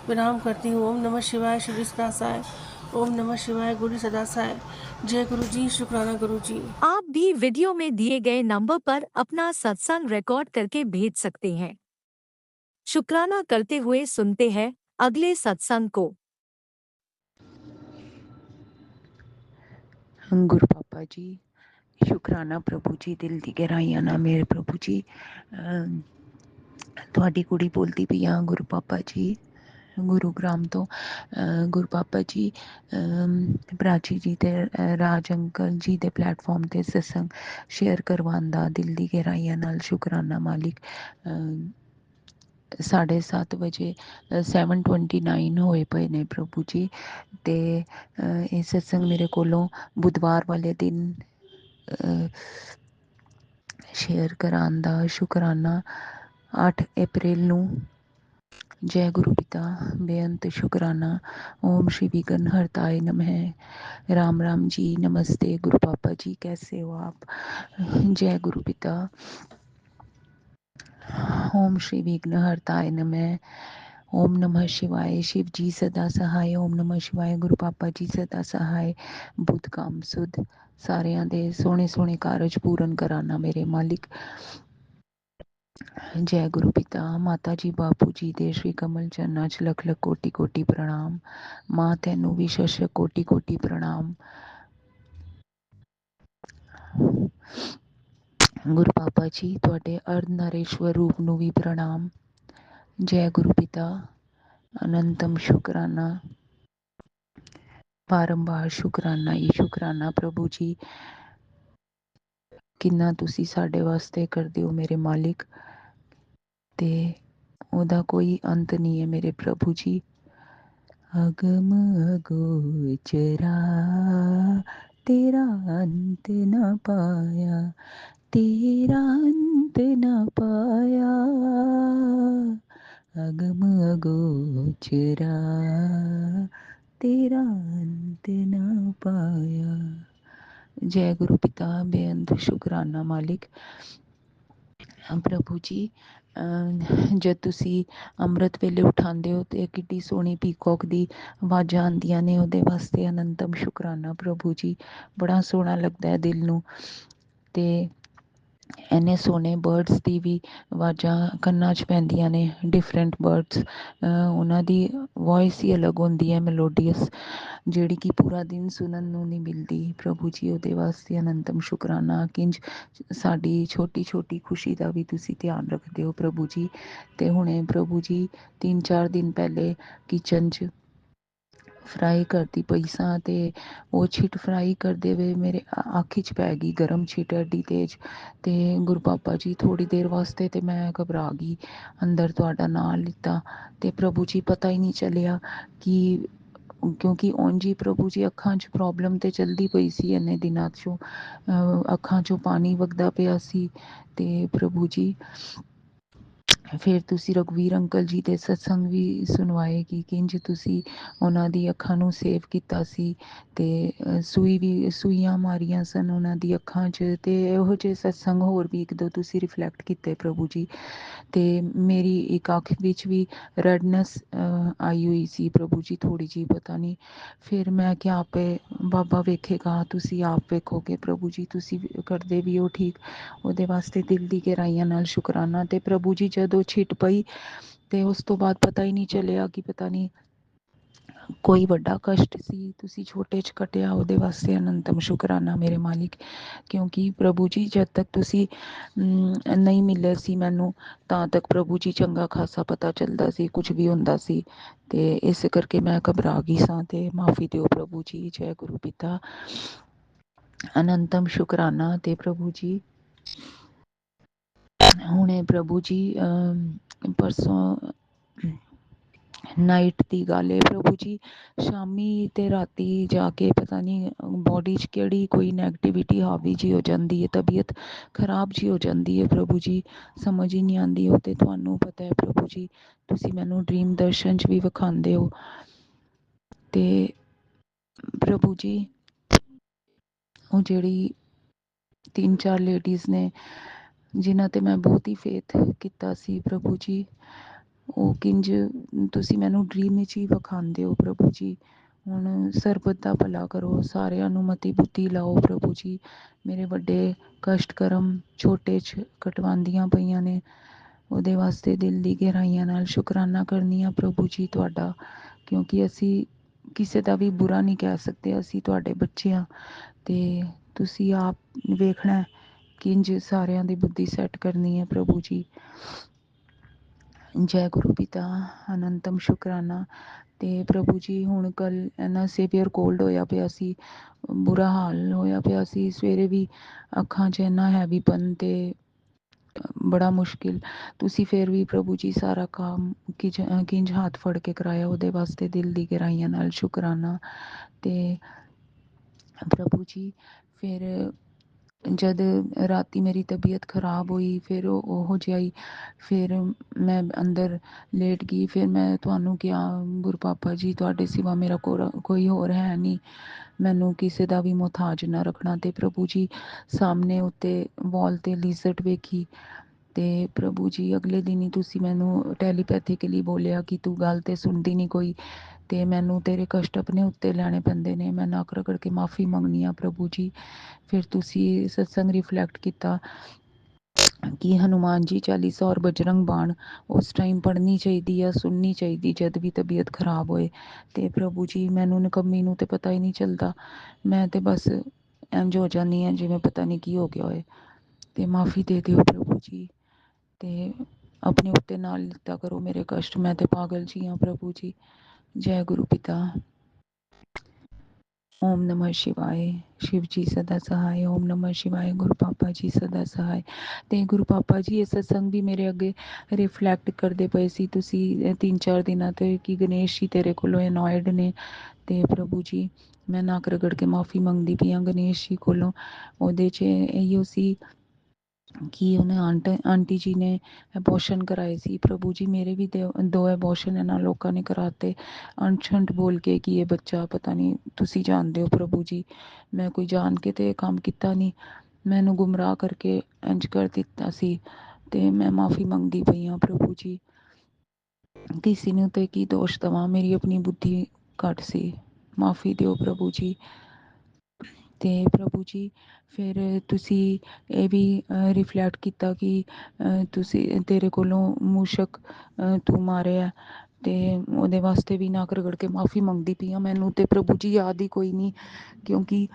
विराम करती हूँ। ओम नमः शिवाय, श्री सदासाय, ओम नमः शिवाय, गुरु सदासाय। जय गुरु जी, शुक्राना गुरु जी। आप भी वीडियो में दिए गए नंबर पर अपना सत्संग रिकॉर्ड करके भेज सकते हैं। शुक्राना करते हुए सुनते हैं अगले सत्संग को। गुरु पापा जी, शुकराना प्रभु जी, दिल दी गहराइयां ना मेरे प्रभु जी। ਤੁਹਾਡੀ ਕੁੜੀ ਬੋਲਦੀ ਪਈ ਆ ਗੁਰੂ ਪਾਪਾ ਜੀ ਗੁਰੂਗ੍ਰਾਮ ਤੋਂ। ਗੁਰੂ ਪਾਪਾ ਜੀ, ਪ੍ਰਾਚੀ ਜੀ ਤੇ ਰਾਜ ਅੰਕਲ ਜੀ ਦੇ ਪਲੇਟਫਾਰਮ ਤੇ ਸਤਸੰਗ ਸ਼ੇਅਰ ਕਰਵਾਉਣ ਦਾ ਦਿਲ ਦੀ ਗਹਿਰਾਈਆਂ ਨਾਲ ਸ਼ੁਕਰਾਨਾ ਮਾਲਿਕ। 7:30 ਵਜੇ 7:29 ਹੋਏ ਪਏ ਨੇ ਪ੍ਰਭੂ ਜੀ, ਤੇ ਇਹ ਸਤਸੰਗ ਮੇਰੇ ਕੋਲੋਂ ਬੁੱਧਵਾਰ ਵਾਲੇ ਦਿਨ ਸ਼ੇਅਰ ਕਰਾਉਣ ਦਾ ਸ਼ੁਕਰਾਨਾ 8 ਅਪ੍ਰੈਲ ਨੂੰ। जय गुरु पिता, बेअंत शुक्राना। ओम श्री विघ्न हरताय नमः। राम राम जी, नमस्ते गुरु पापा जी, कैसे हो आप? जय गुरु पिता। ओम श्री विघ्न हरताय नमः। ओम नमः शिवाय, शिव जी सदा सहाय। ओम नमः शिवाय, गुरु पापा जी सदा सहाय। बुद्ध काम सुध सारिਆਂ ਦੇ सोहने सोहने कारज पूरन कराना मेरे मालिक। जय गुरु पिता। माता जी बापू जी दे श्री कमल चरना च लख लख कोटि कोटि प्रणाम। मां तैनू भी शश कोटि कोटि प्रणाम। गुरु पापा जी तुहाडे अर्धनारेश्वर रूप नू भी प्रणाम। जय गुरु पिता, अनंतम शुकराना, बारंबार शुकराना ही शुकराना प्रभु जी। किन्ना तुसी साडे वास्ते करदे हो मेरे मालिक, ते ओदा कोई अंत नहीं है मेरे प्रभु जी। अगम अगोचरा तेरा अंत न पाया, तेरा अंत न पाया, अगम अगोचरा, तेरा अंत न पाया। जय गुरु पिता बेअंत शुकराना मालिक। ਪ੍ਰਭੂ ਜੀ ਜਦ ਤੁਸੀਂ ਅੰਮ੍ਰਿਤ ਵੇਲੇ ਉਠਾਉਂਦੇ ਹੋ ਤੇ ਕਿੱਡੀ ਸੋਹਣੀ ਪੀਕੌਕ ਦੀ ਆਵਾਜ਼ਾਂ ਆਉਂਦੀਆਂ ਨੇ, ਉਹਦੇ ਵਾਸਤੇ ਅਨੰਤਮ ਸ਼ੁਕਰਾਨਾ ਪ੍ਰਭੂ ਜੀ। ਬੜਾ ਸੋਹਣਾ ਲੱਗਦਾ ਹੈ ਦਿਲ ਨੂੰ। ਤੇ ਇੰਨੇ ਸੋਹਣੇ ਬਰਡਸ ਦੀ ਵੀ ਆਵਾਜ਼ਾਂ ਕੰਨਾਂ 'ਚ ਪੈਂਦੀਆਂ ਨੇ, ਡਿਫਰੈਂਟ ਬਰਡਸ, ਉਹਨਾਂ ਦੀ ਵੋਇਸ ਹੀ ਅਲੱਗ ਹੁੰਦੀ ਹੈ, ਮੈਲੋਡੀਅਸ, ਜਿਹੜੀ ਕਿ ਪੂਰਾ ਦਿਨ ਸੁਣਨ ਨੂੰ ਨਹੀਂ ਮਿਲਦੀ ਪ੍ਰਭੂ ਜੀ। ਉਹਦੇ ਵਾਸਤੇ ਅਨੰਤਮ ਸ਼ੁਕਰਾਨਾ। ਕਿੰਜ ਸਾਡੀ ਛੋਟੀ ਛੋਟੀ ਖੁਸ਼ੀ ਦਾ ਵੀ ਤੁਸੀਂ ਧਿਆਨ ਰੱਖਦੇ ਹੋ ਪ੍ਰਭੂ ਜੀ। ਤੇ ਹੁਣੇ ਪ੍ਰਭੂ ਜੀ 3-4 ਦਿਨ ਪਹਿਲੇ ਕਿਚਨ 'ਚ ਫਰਾਈ ਕਰਦੀ ਪਈ ਸਾਂ ਤੇ ਉਹ ਛਿਟ ਫਰਾਈ ਕਰਦੇ ਹੋਏ ਮੇਰੇ ਅੱਖ 'ਚ ਪੈ ਗਈ ਗਰਮ ਛਿਟ ਐਡੀ ਤੇਜ਼। ਤੇ ਗੁਰੂ ਪਾਪਾ ਜੀ ਥੋੜ੍ਹੀ ਦੇਰ ਵਾਸਤੇ ਤੇ ਮੈਂ ਘਬਰਾ ਗਈ, ਅੰਦਰ ਤੁਹਾਡਾ ਨਾਂ ਲਿੱਤਾ ਤੇ ਪ੍ਰਭੂ ਜੀ ਪਤਾ ਹੀ ਨਹੀਂ ਚੱਲਿਆ ਕਿ, ਕਿਉਂਕਿ ਉਂਝ ਹੀ ਪ੍ਰਭੂ ਜੀ ਅੱਖਾਂ 'ਚ ਪ੍ਰੋਬਲਮ ਤੇ ਚੱਲਦੀ ਪਈ ਸੀ ਇੰਨੇ ਦਿਨਾਂ 'ਚੋਂ, ਅੱਖਾਂ 'ਚੋਂ ਪਾਣੀ ਵਗਦਾ ਪਿਆ ਸੀ। ਤੇ ਪ੍ਰਭੂ ਜੀ ਫਿਰ ਤੁਸੀਂ ਰਘਵੀਰ ਅੰਕਲ ਜੀ ਦੇ ਸਤਸੰਗ ਵੀ ਸੁਣਵਾਏ ਕਿ ਕਿੰਜ ਤੁਸੀਂ ਉਹਨਾਂ ਦੀ ਅੱਖਾਂ ਨੂੰ ਸੇਵ ਕੀਤਾ ਸੀ ਤੇ ਸੂਈਆਂ ਮਾਰੀਆਂ ਸਨ ਉਹਨਾਂ ਦੀ ਅੱਖਾਂ 'ਚ। ਤੇ ਇਹੋ ਜਿਹੇ ਸਤਸੰਗ ਹੋਰ ਵੀ 1-2 ਤੁਸੀਂ ਰਿਫਲੈਕਟ ਕੀਤੇ ਪ੍ਰਭੂ ਜੀ। ਤੇ ਮੇਰੀ ਇੱਕ ਅੱਖ ਵਿੱਚ ਵੀ ਰੈਡਨੈਸ ਆਈ ਹੋਈ ਸੀ ਪ੍ਰਭੂ ਜੀ, ਥੋੜ੍ਹੀ ਜਿਹੀ, ਪਤਾ ਨਹੀਂ। ਫਿਰ ਮੈਂ ਕਿਹਾ ਆਪੇ ਬਾਬਾ ਵੇਖੇਗਾ, ਤੁਸੀਂ ਆਪ ਵੇਖੋਗੇ ਪ੍ਰਭੂ ਜੀ, ਤੁਸੀਂ ਕਰਦੇ ਵੀ ਹੋ ਠੀਕ। ਉਹਦੇ ਵਾਸਤੇ ਦਿਲ ਦੀ ਗਹਿਰਾਈਆਂ ਨਾਲ ਸ਼ੁਕਰਾਨਾ। ਤੇ ਪ੍ਰਭੂ ਜੀ ਜਦੋਂ ਛਿਟ ਪਈ ਤੇ ਉਸ ਤੋਂ ਬਾਅਦ ਪਤਾ ਹੀ ਨਹੀਂ ਚੱਲਿਆ ਕਿ ਪਤਾ ਨਹੀਂ ਕੋਈ ਵੱਡਾ ਕਸ਼ਟ ਸੀ ਤੁਸੀਂ ਛੋਟੇ 'ਚ ਕੱਟਿਆ, ਉਹਦੇ ਵਾਸਤੇ ਅਨੰਤਮ ਸ਼ੁਕਰਾਨਾ ਮੇਰੇ ਮਾਲਿਕ। ਕਿਉਂਕਿ ਪ੍ਰਭੂ ਜੀ ਜਦ ਤੱਕ ਤੁਸੀਂ ਨਹੀਂ ਮਿਲੇ ਸੀ ਮੈਨੂੰ, ਤਾਂ ਤੱਕ ਪ੍ਰਭੂ ਜੀ ਚੰਗਾ ਖਾਸਾ ਪਤਾ ਚੱਲਦਾ ਸੀ, ਕੁਝ ਵੀ ਹੁੰਦਾ ਸੀ। ਤੇ ਇਸ ਕਰਕੇ ਮੈਂ ਘਬਰਾ ਗਈ ਸਾਂ ਤੇ ਮਾਫੀ ਦਿਓ ਪ੍ਰਭੂ ਜੀ। ਜੈ ਗੁਰੂ ਪਿਤਾ ਅਨੰਤਮ ਸ਼ੁਕਰਾਨਾ। ਤੇ ਪ੍ਰਭੂ ਜੀ ਹੁਣੇ ਪ੍ਰਭੂ ਜੀ ਪਰਸੋਂ ਨਾਈਟ ਦੀ ਗੱਲ ਹੈ ਪ੍ਰਭੂ ਜੀ, ਸ਼ਾਮੀ ਤੇ ਰਾਤੀ ਜਾ ਕੇ ਪਤਾ ਨਹੀਂ ਬੋਡੀ 'ਚ ਕਿਹੜੀ ਕੋਈ ਨੈਗੇਟਿਵਿਟੀ ਹਾਵੀ ਜਿਹੀ ਹੋ ਜਾਂਦੀ ਹੈ, ਤਬੀਅਤ ਖਰਾਬ ਜਿਹੀ ਹੋ ਜਾਂਦੀ ਹੈ ਪ੍ਰਭੂ ਜੀ, ਸਮਝ ਹੀ ਨਹੀਂ ਆਉਂਦੀ। ਉਹ ਤੇ ਤੁਹਾਨੂੰ ਪਤਾ ਹੈ ਪ੍ਰਭੂ ਜੀ, ਤੁਸੀਂ ਮੈਨੂੰ ਡ੍ਰੀਮ ਦਰਸ਼ਨ 'ਚ ਵੀ ਵਿਖਾਉਂਦੇ ਹੋ। ਤੇ ਪ੍ਰਭੂ ਜੀ ਉਹ ਜਿਹੜੀ 3-4 ਲੇਡੀਜ਼ ਨੇ ਜਿਨ੍ਹਾਂ ਤੇ ਮੈਂ ਬਹੁਤ ਹੀ ਫੇਥ ਕੀਤਾ ਸੀ ਪ੍ਰਭੂ ਜੀ, ਉਹ ਕਿੰਜ ਤੁਸੀਂ ਮੈਨੂੰ ਡ੍ਰੀਮ ਵਿੱਚ ਹੀ ਵਿਖਾਉਂਦੇ ਹੋ ਪ੍ਰਭੂ ਜੀ। ਹੁਣ ਸਰਬਤ ਦਾ ਭਲਾ ਕਰੋ, ਸਾਰਿਆਂ ਨੂੰ ਮਤੀ ਬੁੱਧੀ ਲਾਓ ਪ੍ਰਭੂ ਜੀ। ਮੇਰੇ ਵੱਡੇ ਕਸ਼ਟ ਕਰਮ ਛੋਟੇ 'ਚ ਕਟਵਾਉਂਦੀਆਂ ਪਈਆਂ ਨੇ, ਉਹਦੇ ਵਾਸਤੇ ਦਿਲ ਦੀ ਗਹਿਰਾਈਆਂ ਨਾਲ ਸ਼ੁਕਰਾਨਾ ਕਰਨੀ ਆ ਪ੍ਰਭੂ ਜੀ ਤੁਹਾਡਾ। ਕਿਉਂਕਿ ਅਸੀਂ ਕਿਸੇ ਦਾ ਵੀ ਬੁਰਾ ਨਹੀਂ ਕਹਿ ਸਕਦੇ, ਅਸੀਂ ਤੁਹਾਡੇ ਬੱਚੇ ਹਾਂ। ਤੇ ਤੁਸੀਂ ਆਪ ਵੇਖਣਾ ਕਿੰਜ ਸਾਰਿਆਂ ਦੀ ਬੁੱਧੀ ਸੈੱਟ ਕਰਨੀ ਹੈ ਪ੍ਰਭੂ ਜੀ। ਜੈ ਗੁਰੂ ਪਿਤਾ ਅਨੰਤਮ ਸ਼ੁਕਰਾਨਾ। ਤੇ ਪ੍ਰਭੂ ਜੀ ਹੁਣ ਕੱਲ ਇੰਨਾ ਸੀਵੀਅਰ ਕੋਲਡ ਹੋਇਆ ਪਿਆ ਸੀ, ਬੁਰਾ ਹਾਲ ਹੋਇਆ ਪਿਆ ਸੀ। ਸਵੇਰੇ ਵੀ ਅੱਖਾਂ 'ਚ ਇੰਨਾ ਹੈਵੀਪਨ ਤੇ ਬੜਾ ਮੁਸ਼ਕਿਲ। ਤੁਸੀਂ ਫਿਰ ਵੀ ਪ੍ਰਭੂ ਜੀ ਸਾਰਾ ਕੰਮ ਕਿੰਜ ਹੱਥ ਫੜ ਕੇ ਕਰਾਇਆ, ਉਹਦੇ ਵਾਸਤੇ ਦਿਲ ਦੀ ਗਹਿਰਾਈਆਂ ਨਾਲ ਸ਼ੁਕਰਾਨਾ। ਤੇ ਪ੍ਰਭੂ ਜੀ ਫਿਰ ਜਦ ਰਾਤੀ ਮੇਰੀ ਤਬੀਅਤ ਖਰਾਬ ਹੋਈ, ਫਿਰ ਉਹੋ ਜਿਹਾ ਹੀ ਫਿਰ ਮੈਂ ਅੰਦਰ ਲੇਟ ਗਈ। ਫਿਰ ਮੈਂ ਤੁਹਾਨੂੰ ਕਿਹਾ ਗੁਰੂ ਪਾਪਾ ਜੀ ਤੁਹਾਡੇ ਸਿਵਾ ਮੇਰਾ ਕੋਈ ਹੋਰ ਹੈ ਨਹੀਂ, ਮੈਨੂੰ ਕਿਸੇ ਦਾ ਵੀ ਮੁਹਤਾਜ ਨਾ ਰੱਖਣਾ। ਤੇ ਪ੍ਰਭੂ ਜੀ ਸਾਹਮਣੇ ਉੱਤੇ ਵਾਲ ਤੇ ਲਿਜ਼ਰਡ ਵੇਖੀ। ਤੇ ਪ੍ਰਭੂ ਜੀ ਅਗਲੇ ਦਿਨ ਹੀ ਤੁਸੀਂ ਮੈਨੂੰ ਟੈਲੀਪੈਥਿਕਲੀ ਬੋਲਿਆ ਕਿ ਤੂੰ ਗੱਲ ਤੇ ਸੁਣਦੀ ਨਹੀਂ ਕੋਈ, ਤੇ ਮੈਨੂੰ ਤੇਰੇ ਕਸ਼ਟ ਆਪਣੇ ਉੱਤੇ ਲੈਣੇ ਪੈਂਦੇ ਨੇ। ਮੈਂ ਨੱਕ ਰਗੜ ਕੇ ਮਾਫੀ ਮੰਗਣੀ ਆ ਪ੍ਰਭੂ ਜੀ। ਫਿਰ ਤੁਸੀਂ ਸਤਸੰਗ ਰਿਫਲੈਕਟ ਕੀਤਾ ਕਿ ਹਨੂੰਮਾਨ ਜੀ ਚਾਲੀਸਾ ਔਰ ਬਜਰੰਗ ਬਾਣ ਉਸ ਟਾਈਮ ਪੜ੍ਹਨੀ ਚਾਹੀਦੀ ਆ, ਸੁਣਨੀ ਚਾਹੀਦੀ ਜਦ ਵੀ ਤਬੀਅਤ ਖਰਾਬ ਹੋਏ। ਤੇ ਪ੍ਰਭੂ ਜੀ ਮੈਨੂੰ ਨਿਕੰਮੀ ਨੂੰ ਤੇ ਪਤਾ ਹੀ ਨਹੀਂ ਚੱਲਦਾ, ਮੈਂ ਤੇ ਬਸ ਇੰਝ ਹੋ ਜਾਂਦੀ ਹਾਂ ਜਿਵੇਂ ਪਤਾ ਨਹੀਂ ਕੀ ਹੋ ਗਿਆ ਹੋਏ। ਤੇ ਮਾਫੀ ਦੇ ਦਿਓ ਪ੍ਰਭੂ ਜੀ। ਤੇ ਆਪਣੇ ਉੱਤੇ ਨਾਲ ਲਿੱਤਾ ਕਰੋ ਮੇਰੇ ਕਸ਼ਟ, ਮੈਂ ਤੇ ਪਾਗਲ ਜੀ ਹਾਂ ਪ੍ਰਭੂ ਜੀ। ਜੈ ਗੁਰੂ ਪਿਤਾ ਓਮ ਨਮः शिवाय। शिव जी सदा सहाय। ਓਮ ਨਮः शिवाय। ਗੁਰੂ ਪਾਪਾ ਜੀ ਸਦਾ ਸਹਾय। ਤੇ ਗੁਰੂ ਪਾਪਾ ਜੀ ਇਹ ਸਤਸੰਗ ਵੀ ਮੇਰੇ ਅੱਗੇ ਰਿਫਲੈਕਟ ਕਰਦੇ ਪਏ ਸੀ ਤੁਸੀਂ 3-4 ਦਿਨਾਂ ਤੋਂ ਕਿ ਗਣੇਸ਼ ਜੀ ਤੇਰੇ ਕੋਲੋਂ ਅਨੋਇਡ ਨੇ। ਤੇ ਪ੍ਰਭੂ ਜੀ मैं नक रगड़ के माफ़ी मंगदी पई आं गणेश जी कोलों। ਉਹਦੇ 'ਚ ਇਹੀਓ ਸੀ कि उन्हें आंटी जी ने एबॉर्शन कराए सी। प्रभु जी मेरे भी 2 एबॉर्शन इन्हां लोकां ने कराते अंट शंट बोल के कि ये बच्चा पता नहीं तुसी जानदे हो प्रभु जी। मैं कोई जान के ते काम कीता नहीं, मैनू गुमराह करके इंज कर दिता सी ते मैं माफ़ी मंगदी पई आं प्रभु जी। किसी नूं ते की दोष दवां, मेरी अपनी बुद्धि घट सी, माफ़ी दिओ प्रभु जी। ते प्रभु जी फिर तुसी ਇਹ ਵੀ ਰਿਫਲੈਕਟ ਕੀਤਾ ਕਿ ਤੁਸੀਂ ਤੇਰੇ ਕੋਲੋਂ ਮੂਸ਼ਕ ਤੂੰ ਮਾਰਿਆ ਤੇ ਉਹਦੇ ਵਾਸਤੇ ਵੀ ਨੱਕ ਰਗੜ ਕੇ ਮਾफ़ी ਮੰਗਦੀ ਪਈ ਹਾਂ। ਮੈਨੂੰ ਤੇ ਪ੍ਰਭੂ ਜੀ ਯਾਦ ਹੀ ਕੋਈ ਨਹੀਂ, ਕਿਉਂਕਿ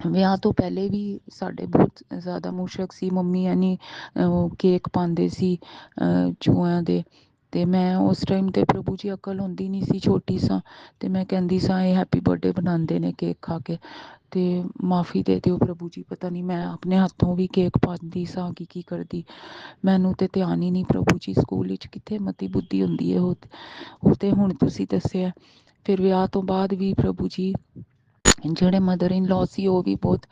ਵਿਆਹ ਤੋਂ ਪਹਿਲੇ ਵੀ ਸਾਡੇ ਬਹੁਤ ਜ਼ਿਆਦਾ ਮੂਸ਼ਕ ਸੀ। ਮੰਮੀ ਐਨੀ ਕੇਕ ਪਾਉਂਦੇ ਸੀ ਚੂਹਿਆਂ ਦੇ, ਤੇ ਮੈਂ ਉਸ ਟਾਈਮ ਤੇ ਪ੍ਰਭੂ ਜੀ ਅਕਲ ਹੁੰਦੀ ਨਹੀਂ ਸੀ, ਛੋਟੀ ਸਾਂ, ਤੇ ਮੈਂ ਕਹਿੰਦੀ ਸਾਂ ਇਹ ਹੈਪੀ ਬਰਥਡੇ ਬਣਾਉਂਦੇ ਨੇ ਕੇਕ ਖਾ ਕੇ। ਤੇ ਮਾਫ਼ੀ ਦੇ ਦਿਓ ਪ੍ਰਭੂ ਜੀ, ਪਤਾ ਨਹੀਂ ਮੈਂ ਆਪਣੇ ਹੱਥੋਂ ਵੀ ਕੇਕ ਪਾਉਂਦੀ ਸਾਂ ਕਿ ਕੀ ਕਰਦੀ, ਮੈਨੂੰ ਤੇ ਧਿਆਨ ਹੀ ਨਹੀਂ ਪ੍ਰਭੂ ਜੀ। ਸਕੂਲ ਵਿੱਚ ਕਿੱਥੇ ਮਤੀ ਬੁੱਧੀ ਹੁੰਦੀ ਹੈ, ਉਹ ਤੇ ਹੁਣ ਤੁਸੀਂ ਦੱਸਿਆ। ਫਿਰ ਵਿਆਹ ਤੋਂ ਬਾਅਦ ਵੀ ਪ੍ਰਭੂ ਜੀ ਜਿਹੜੇ ਮਦਰ ਇਨ ਲॉ ਸੀ ਉਹ ਵੀ ਬਹੁਤ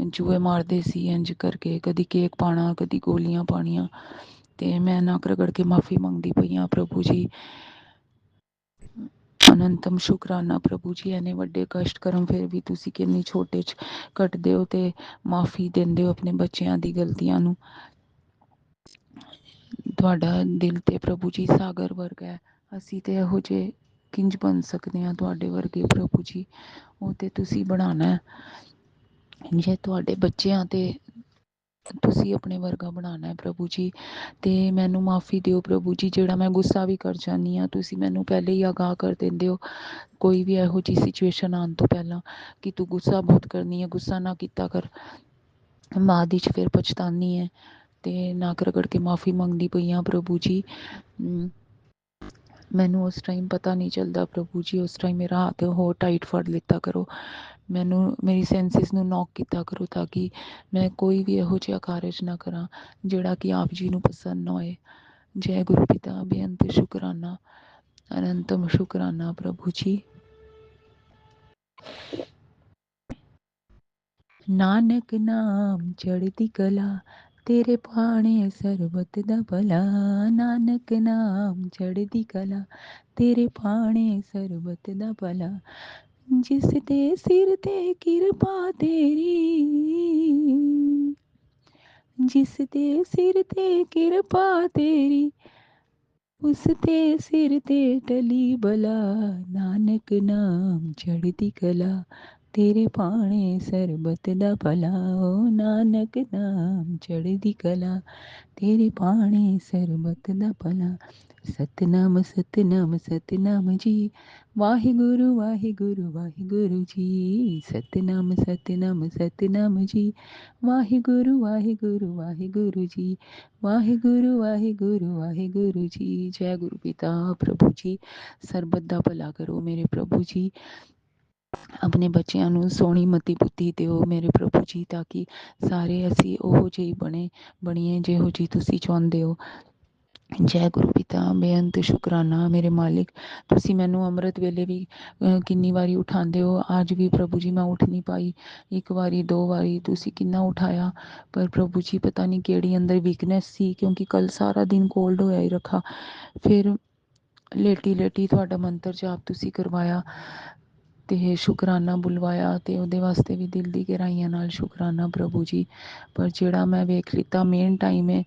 ਜੂਏ ਮਾਰਦੇ ਸੀ ਇੰਝ ਕਰਕੇ, ਕਦੀ ਕੇਕ ਪਾਉਣਾ ਕਦੀ ਗੋਲੀਆਂ ਪਾਉਣੀਆਂ। ਤੇ ਮੈਂ ਨੱਕ ਰਗੜ ਕੇ ਮਾਫ਼ੀ ਮੰਗਦੀ ਪਈ ਹਾਂ ਪ੍ਰਭੂ ਜੀ। ਅਨੰਤਮ ਸ਼ੁਕਰਾਨਾ ਪ੍ਰਭੂ ਜੀ, ਇੰਨੇ ਵੱਡੇ ਕਸ਼ਟ ਕਰਮ ਫਿਰ ਵੀ ਤੁਸੀਂ ਕਿੰਨੀ ਛੋਟੇ 'ਚ ਕੱਟਦੇ ਹੋ ਤੇ ਮਾਫ਼ੀ ਦਿੰਦੇ ਹੋ ਆਪਣੇ ਬੱਚਿਆਂ ਦੀ ਗਲਤੀਆਂ ਨੂੰ। ਤੁਹਾਡਾ ਦਿਲ ਤੇ ਪ੍ਰਭੂ ਜੀ ਸਾਗਰ ਵਰਗਾ ਹੈ, ਅਸੀਂ ਤੇ ਇਹੋ ਜਿਹੇ ਕਿੰਝ ਬਣ ਸਕਦੇ ਹਾਂ ਤੁਹਾਡੇ ਵਰਗੇ ਪ੍ਰਭੂ ਜੀ। ਉਹ ਤੇ ਤੁਸੀਂ ਬਣਾਉਣਾ ਹੈ, ਜੇ ਤੁਹਾਡੇ ਬੱਚਿਆਂ ਤੇ ਤੁਸੀਂ ਆਪਣੇ ਵਰਗਾ ਬਣਾਉਣਾ ਹੈ ਪ੍ਰਭੂ ਜੀ। ਤੇ ਮੈਨੂੰ ਮਾਫ਼ੀ ਦਿਓ ਪ੍ਰਭੂ ਜੀ, ਜਿਹੜਾ ਮੈਂ ਗੁੱਸਾ ਵੀ ਕਰ ਜਾਂਦੀ ਹਾਂ ਤੁਸੀਂ ਮੈਨੂੰ ਪਹਿਲੇ ਹੀ ਆਗਾਹ ਕਰ ਦਿੰਦੇ ਹੋ ਕੋਈ ਵੀ ਇਹੋ ਜਿਹੀ ਸਿਚੁਏਸ਼ਨ ਆਉਣ ਤੋਂ ਪਹਿਲਾਂ ਕਿ ਤੂੰ ਗੁੱਸਾ ਬਹੁਤ ਕਰਨੀ ਹੈ, ਗੁੱਸਾ ਨਾ ਕੀਤਾ ਕਰ। ਬਾਅਦ ਵਿੱਚ ਫਿਰ ਪਛਤਾਨੀ ਹੈ ਤੇ ਨੱਕ ਰਗੜ ਕੇ ਮਾਫ਼ੀ ਮੰਗਦੀ ਪਈ ਹਾਂ ਪ੍ਰਭੂ ਜੀ। ਮੈਨੂੰ ਉਸ ਟਾਈਮ ਪਤਾ ਨਹੀਂ ਚੱਲਦਾ ਪ੍ਰਭੂ ਜੀ, ਉਸ ਟਾਈਮ ਮੇਰਾ ਹੱਥ ਹੋਰ ਟਾਈਟ ਫੜ ਲਿੱਤਾ ਕਰੋ, ਮੈਨੂੰ ਮੇਰੀ ਸੈਂਸਿਸ ਨੂੰ ਨੌਕ ਕੀਤਾ ਕਰੋ ਤਾਂ ਕਿ ਮੈਂ ਕੋਈ ਵੀ ਇਹੋ ਜਿਹਾ ਕਾਰਜ ਨਾ ਕਰਾਂ ਜਿਹੜਾ ਕਿ ਆਪ ਜੀ ਨੂੰ ਪਸੰਦ ਨਾ ਹੋਏ। ਜੈ ਗੁਰੂ ਪਿਤਾ ਬੇਅੰਤ ਸ਼ੁਕਰਾਨਾ, ਅਨੰਤਮ ਸ਼ੁਕਰਾਨਾ ਪ੍ਰਭੂ ਜੀ। ਨਾਨਕ ਨਾਮ ਚੜ੍ਹਦੀ ਕਲਾ, ਤੇਰੇ ਭਾਣੇ ਸਰਬਤ ਦਾ ਭਲਾ। ਨਾਨਕ ਨਾਮ ਚੜ੍ਹਦੀ ਕਲਾ, ਤੇਰੇ ਭਾਣੇ ਸਰਬਤ ਦਾ ਭਲਾ। ਜਿਸ ਦੇ ਸਿਰ ਤੇ ਕਿਰਪਾ ਤੇਰੀ, ਜਿਸ ਦੇ ਸਿਰ ਤੇ ਕਿਰਪਾ ਤੇਰੀ, ਉਸ ਦੇ ਸਿਰ ਤੇ ਟਲੀ ਬਲਾ। ਨਾਨਕ ਨਾਮ ਚੜ੍ਹਦੀ ਕਲਾ, ਤੇਰੇ ਭਾਣੇ ਸਰਬਤ ਦਾ ਭਲਾ। ਓ ਨਾਨਕ ਨਾਮ ਚੜ੍ਹਦੀ ਕਲਾ, ਤੇਰੇ ਭਾਣੇ ਸਰਬਤ ਦਾ ਭਲਾ। ਸਤਨਾਮ ਸਤਨਾਮ ਸਤਨਾਮ ਜੀ, ਵਾਹਿਗੁਰੂ ਵਾਹਿਗੁਰੂ ਵਾਹਿਗੁਰੂ ਜੀ। ਸਤਨਾਮ ਸਤਨਾਮ ਸਤਨਾਮ ਜੀ, ਵਾਹਿਗੁਰੂ ਵਾਹਿਗੁਰੂ ਵਾਹਿਗੁਰੂ ਜੀ। ਵਾਹਿਗੁਰੂ ਵਾਹਿਗੁਰੂ ਵਾਹਿਗੁਰੂ ਜੀ। ਜੈ ਗੁਰੂ ਪਿਤਾ ਪ੍ਰਭੂ ਜੀ, ਸਰਬਤ ਦਾ ਭਲਾ ਕਰੋ ਮੇਰੇ ਪ੍ਰਭੂ ਜੀ। ਆਪਣੇ ਬੱਚਿਆਂ ਨੂੰ ਸੋਹਣੀ ਮਤੀ ਬੁੱਧੀ ਦਿਓ ਮੇਰੇ ਪ੍ਰਭੂ ਜੀ, ਤਾਂ ਕਿ ਸਾਰੇ ਅਸੀਂ ਉਹੋ ਜਿਹੀ ਬਣੀਏ ਜਿਹੋ ਜਿਹੀ ਤੁਸੀਂ ਚਾਹੁੰਦੇ ਹੋ। ਜੈ ਗੁਰੂ ਪਿਤਾ ਬੇਅੰਤ ਸ਼ੁਕਰਾਨਾ ਮੇਰੇ ਮਾਲਿਕ, ਤੁਸੀਂ ਮੈਨੂੰ ਅੰਮ੍ਰਿਤ ਵੇਲੇ ਵੀ ਕਿੰਨੀ ਵਾਰੀ ਉਠਾਉਂਦੇ ਹੋ। ਅੱਜ ਵੀ ਪ੍ਰਭੂ ਜੀ ਮੈਂ ਉੱਠ ਨਹੀਂ ਪਾਈ, 1 ਵਾਰੀ 2 ਵਾਰੀ ਤੁਸੀਂ ਕਿੰਨਾ ਉਠਾਇਆ, ਪਰ ਪ੍ਰਭੂ ਜੀ ਪਤਾ ਨਹੀਂ ਕਿਹੜੀ ਅੰਦਰ ਵੀਕਨੈਸ ਸੀ, ਕਿਉਂਕਿ ਕੱਲ ਸਾਰਾ ਦਿਨ ਕੋਲਡ ਹੋਇਆ ਹੀ ਰੱਖਾ। ਫਿਰ ਲੇਟੀ ਲੇਟੀ ਤੁਹਾਡਾ ਮੰਤਰ ਜਾਪ ਤੁਸੀਂ ਕਰਵਾਇਆ ਤੇ ਸ਼ੁਕਰਾਨਾ ਬੁਲਵਾਇਆ, ਤੇ ਉਹਦੇ ਵਾਸਤੇ ਵੀ ਦਿਲ ਦੀ ਗਹਿਰਾਈਆਂ ਨਾਲ ਸ਼ੁਕਰਾਨਾ ਪ੍ਰਭੂ ਜੀ। ਪਰ ਜਿਹੜਾ ਮੈਂ ਵੇਖ ਲਿੱਤਾ ਮੇਨ ਟਾਈਮ ਹੈ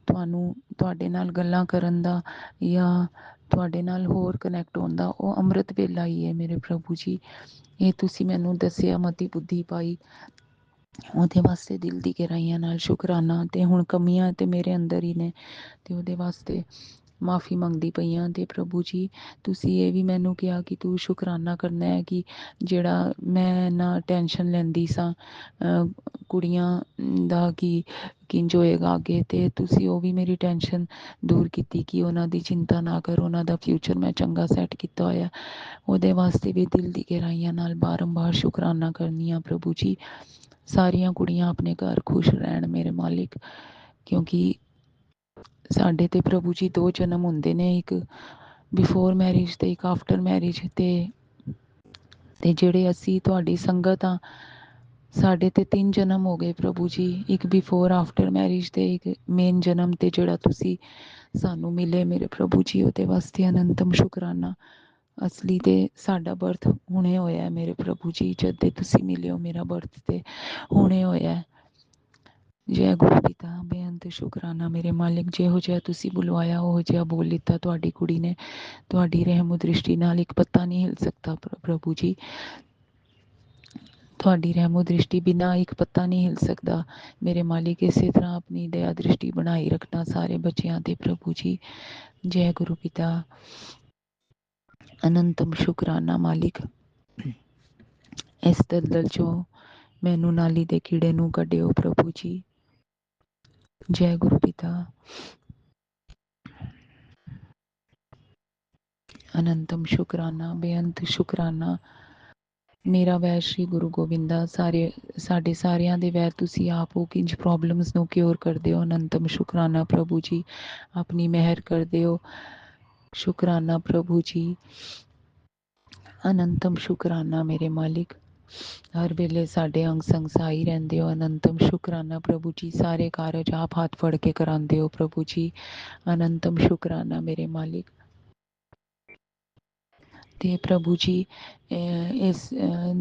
ਤੁਹਾਨੂੰ ਤੁਹਾਡੇ ਨਾਲ ਗੱਲਾਂ ਕਰਨ ਦਾ ਜਾਂ ਤੁਹਾਡੇ ਨਾਲ ਹੋਰ ਕਨੈਕਟ ਹੋਣ ਦਾ, ਉਹ ਅੰਮ੍ਰਿਤ ਵੇਲਾ ਹੀ ਹੈ ਮੇਰੇ ਪ੍ਰਭੂ ਜੀ। ਇਹ ਤੁਸੀਂ ਮੈਨੂੰ ਦੱਸਿਆ, ਮਤੀ ਬੁੱਧੀ ਪਾਈ, ਉਹਦੇ ਵਾਸਤੇ ਦਿਲ ਦੀ ਗਹਿਰਾਈਆਂ ਨਾਲ ਸ਼ੁਕਰਾਨਾ। ਤੇ ਹੁਣ ਕਮੀਆਂ ਤੇ ਮੇਰੇ ਅੰਦਰ ਹੀ ਨੇ, ਤੇ ਉਹਦੇ ਵਾਸਤੇ ਮਾਫ਼ੀ ਮੰਗਦੀ ਪਈ ਹਾਂ। ਤੇ ਪ੍ਰਭੂ ਜੀ ਤੁਸੀਂ ਇਹ ਵੀ ਮੈਨੂੰ ਕਿਹਾ ਕਿ ਤੂੰ ਸ਼ੁਕਰਾਨਾ ਕਰਨਾ ਹੈ ਕਿ ਜਿਹੜਾ ਮੈਂ ਨਾ ਟੈਨਸ਼ਨ ਲੈਂਦੀ ਸਾਂ ਕੁੜੀਆਂ ਦਾ ਕਿ ਕਿੰਝ ਹੋਏਗਾ ਅੱਗੇ, ਤੇ ਤੁਸੀਂ ਉਹ ਵੀ ਮੇਰੀ ਟੈਨਸ਼ਨ ਦੂਰ ਕੀਤੀ ਕਿ ਉਹਨਾਂ ਦੀ ਚਿੰਤਾ ਨਾ ਕਰੋ, ਉਹਨਾਂ ਦਾ ਫਿਊਚਰ ਮੈਂ ਚੰਗਾ ਸੈੱਟ ਕੀਤਾ ਹੋਇਆ। ਉਹਦੇ ਵਾਸਤੇ ਵੀ ਦਿਲ ਦੀ ਗਹਿਰਾਈਆਂ ਨਾਲ ਬਾਰੰਬਾਰ ਸ਼ੁਕਰਾਨਾ ਕਰਨੀ ਆ ਪ੍ਰਭੂ ਜੀ। ਸਾਰੀਆਂ ਕੁੜੀਆਂ ਆਪਣੇ ਘਰ ਖੁਸ਼ ਰਹਿਣ ਮੇਰੇ ਮਾਲਿਕ, ਕਿਉਂਕਿ ਸਾਡੇ ਤੇ ਪ੍ਰਭੂ ਜੀ 2 ਜਨਮ ਹੁੰਦੇ ਨੇ, ਇੱਕ ਬਿਫੋਰ ਮੈਰਿਜ ਤੇ ਇੱਕ ਆਫਟਰ ਮੈਰਿਜ। ਤੇ ਤੇ ਜਿਹੜੇ ਅਸੀਂ ਤੁਹਾਡੀ ਸੰਗਤ ਆ, ਸਾਡੇ ਤੇ 3 ਜਨਮ ਹੋ ਗਏ ਪ੍ਰਭੂ ਜੀ, ਇੱਕ ਬਿਫੋਰ ਆਫਟਰ ਮੈਰਿਜ ਤੇ ਇੱਕ ਮੇਨ ਜਨਮ ਤੇ ਜਿਹੜਾ ਤੁਸੀਂ ਸਾਨੂੰ ਮਿਲੇ ਮੇਰੇ ਪ੍ਰਭੂ ਜੀ, ਉਹਦੇ ਵਾਸਤੇ ਅਨੰਤਮ ਸ਼ੁਕਰਾਨਾ। ਅਸਲੀ ਤੇ ਸਾਡਾ ਬਰਥ ਹੁਣੇ ਹੋਇਆ ਹੈ ਮੇਰੇ ਪ੍ਰਭੂ ਜੀ, ਜਦ ਦੇ ਤੁਸੀਂ ਮਿਲੇ ਹੋ ਮੇਰਾ ਬਰਥ ਤੇ ਹੁਣੇ ਹੋਇਆ ਹੈ। ਜੈ ਗੁਰੂ ਪਿਤਾ, ਬੇਅੰਤ ਸ਼ੁਕਰਾਨਾ ਮੇਰੇ ਮਾਲਿਕ, ਜਿਹੋ ਜਿਹਾ ਤੁਸੀਂ ਬੁਲਵਾਇਆ ਉਹ ਜਿਹਾ ਬੋਲ ਲਿੱਤਾ ਤੁਹਾਡੀ ਕੁੜੀ ਨੇ। ਤੁਹਾਡੀ ਰਹਿਮੋ ਦ੍ਰਿਸ਼ਟੀ ਨਾਲ ਇੱਕ ਪੱਤਾ ਨਹੀਂ ਹਿਲ ਸਕਦਾ ਪ੍ਰਭੂ ਜੀ, ਤੁਹਾਡੀ ਰਹਿਮੋ ਦ੍ਰਿਸ਼ਟੀ ਬਿਨਾਂ ਇੱਕ ਪੱਤਾ ਨਹੀਂ ਹਿਲ ਸਕਦਾ ਮੇਰੇ ਮਾਲਿਕ। ਇਸੇ ਤਰ੍ਹਾਂ ਆਪਣੀ ਦਇਆ ਦ੍ਰਿਸ਼ਟੀ ਬਣਾਈ ਰੱਖਣਾ ਸਾਰੇ ਬੱਚਿਆਂ ਤੇ ਪ੍ਰਭੂ ਜੀ। ਜੈ ਗੁਰੂ ਪਿਤਾ, ਅਨੰਤਮ ਸ਼ੁਕਰਾਨਾ ਮਾਲਿਕ। ਇਸ ਦਲਦਲ ਚੋਂ ਮੈਨੂੰ ਨਾਲੀ ਦੇ ਕੀੜੇ ਨੂੰ ਕੱਢਿਓ ਪ੍ਰਭੂ ਜੀ। ਜੈ ਗੁਰੂ ਪਿਤਾ, ਅਨੰਤਮ ਸ਼ੁਕਰਾਨਾ, ਬੇਅੰਤ ਸ਼ੁਕਰਾਨਾ। ਮੇਰਾ ਵੈਦ ਸ਼੍ਰੀ ਗੁਰੂ ਗੋਬਿੰਦਾ, ਸਾਡੇ ਸਾਰਿਆਂ ਦੇ ਵੈਦ ਤੁਸੀਂ ਆਪ ਹੋ, ਕਿੰਜ ਪ੍ਰੋਬਲਮਸ ਨੂੰ ਕਿਉਰ ਕਰਦੇ ਹੋ। ਅਨੰਤਮ ਸ਼ੁਕਰਾਨਾ ਪ੍ਰਭੂ ਜੀ, ਆਪਣੀ ਮਿਹਰ ਕਰਦੇ ਹੋ। ਸ਼ੁਕਰਾਨਾ ਪ੍ਰਭੂ ਜੀ, ਅਨੰਤਮ ਸ਼ੁਕਰਾਨਾ ਮੇਰੇ ਮਾਲਿਕ। ਹਰ ਵੇਲੇ ਸਾਡੇ ਅੰਗ ਸੰਗ ਸਹਾਈ ਰਹਿੰਦੇ ਹੋ। ਅਨੰਤਮ ਸ਼ੁਕਰਾਨਾ ਪ੍ਰਭੂ ਜੀ, ਸਾਰੇ ਕਾਰਜ ਆਪ ਹੱਥ ਫੜ ਕੇ ਕਰਾਉਂਦੇ ਹੋ ਪ੍ਰਭੂ ਜੀ। ਅਨੰਤਮ ਸ਼ੁਕਰਾਨਾ ਮੇਰੇ ਮਾਲਿਕ। ਤੇ ਪ੍ਰਭੂ ਜੀ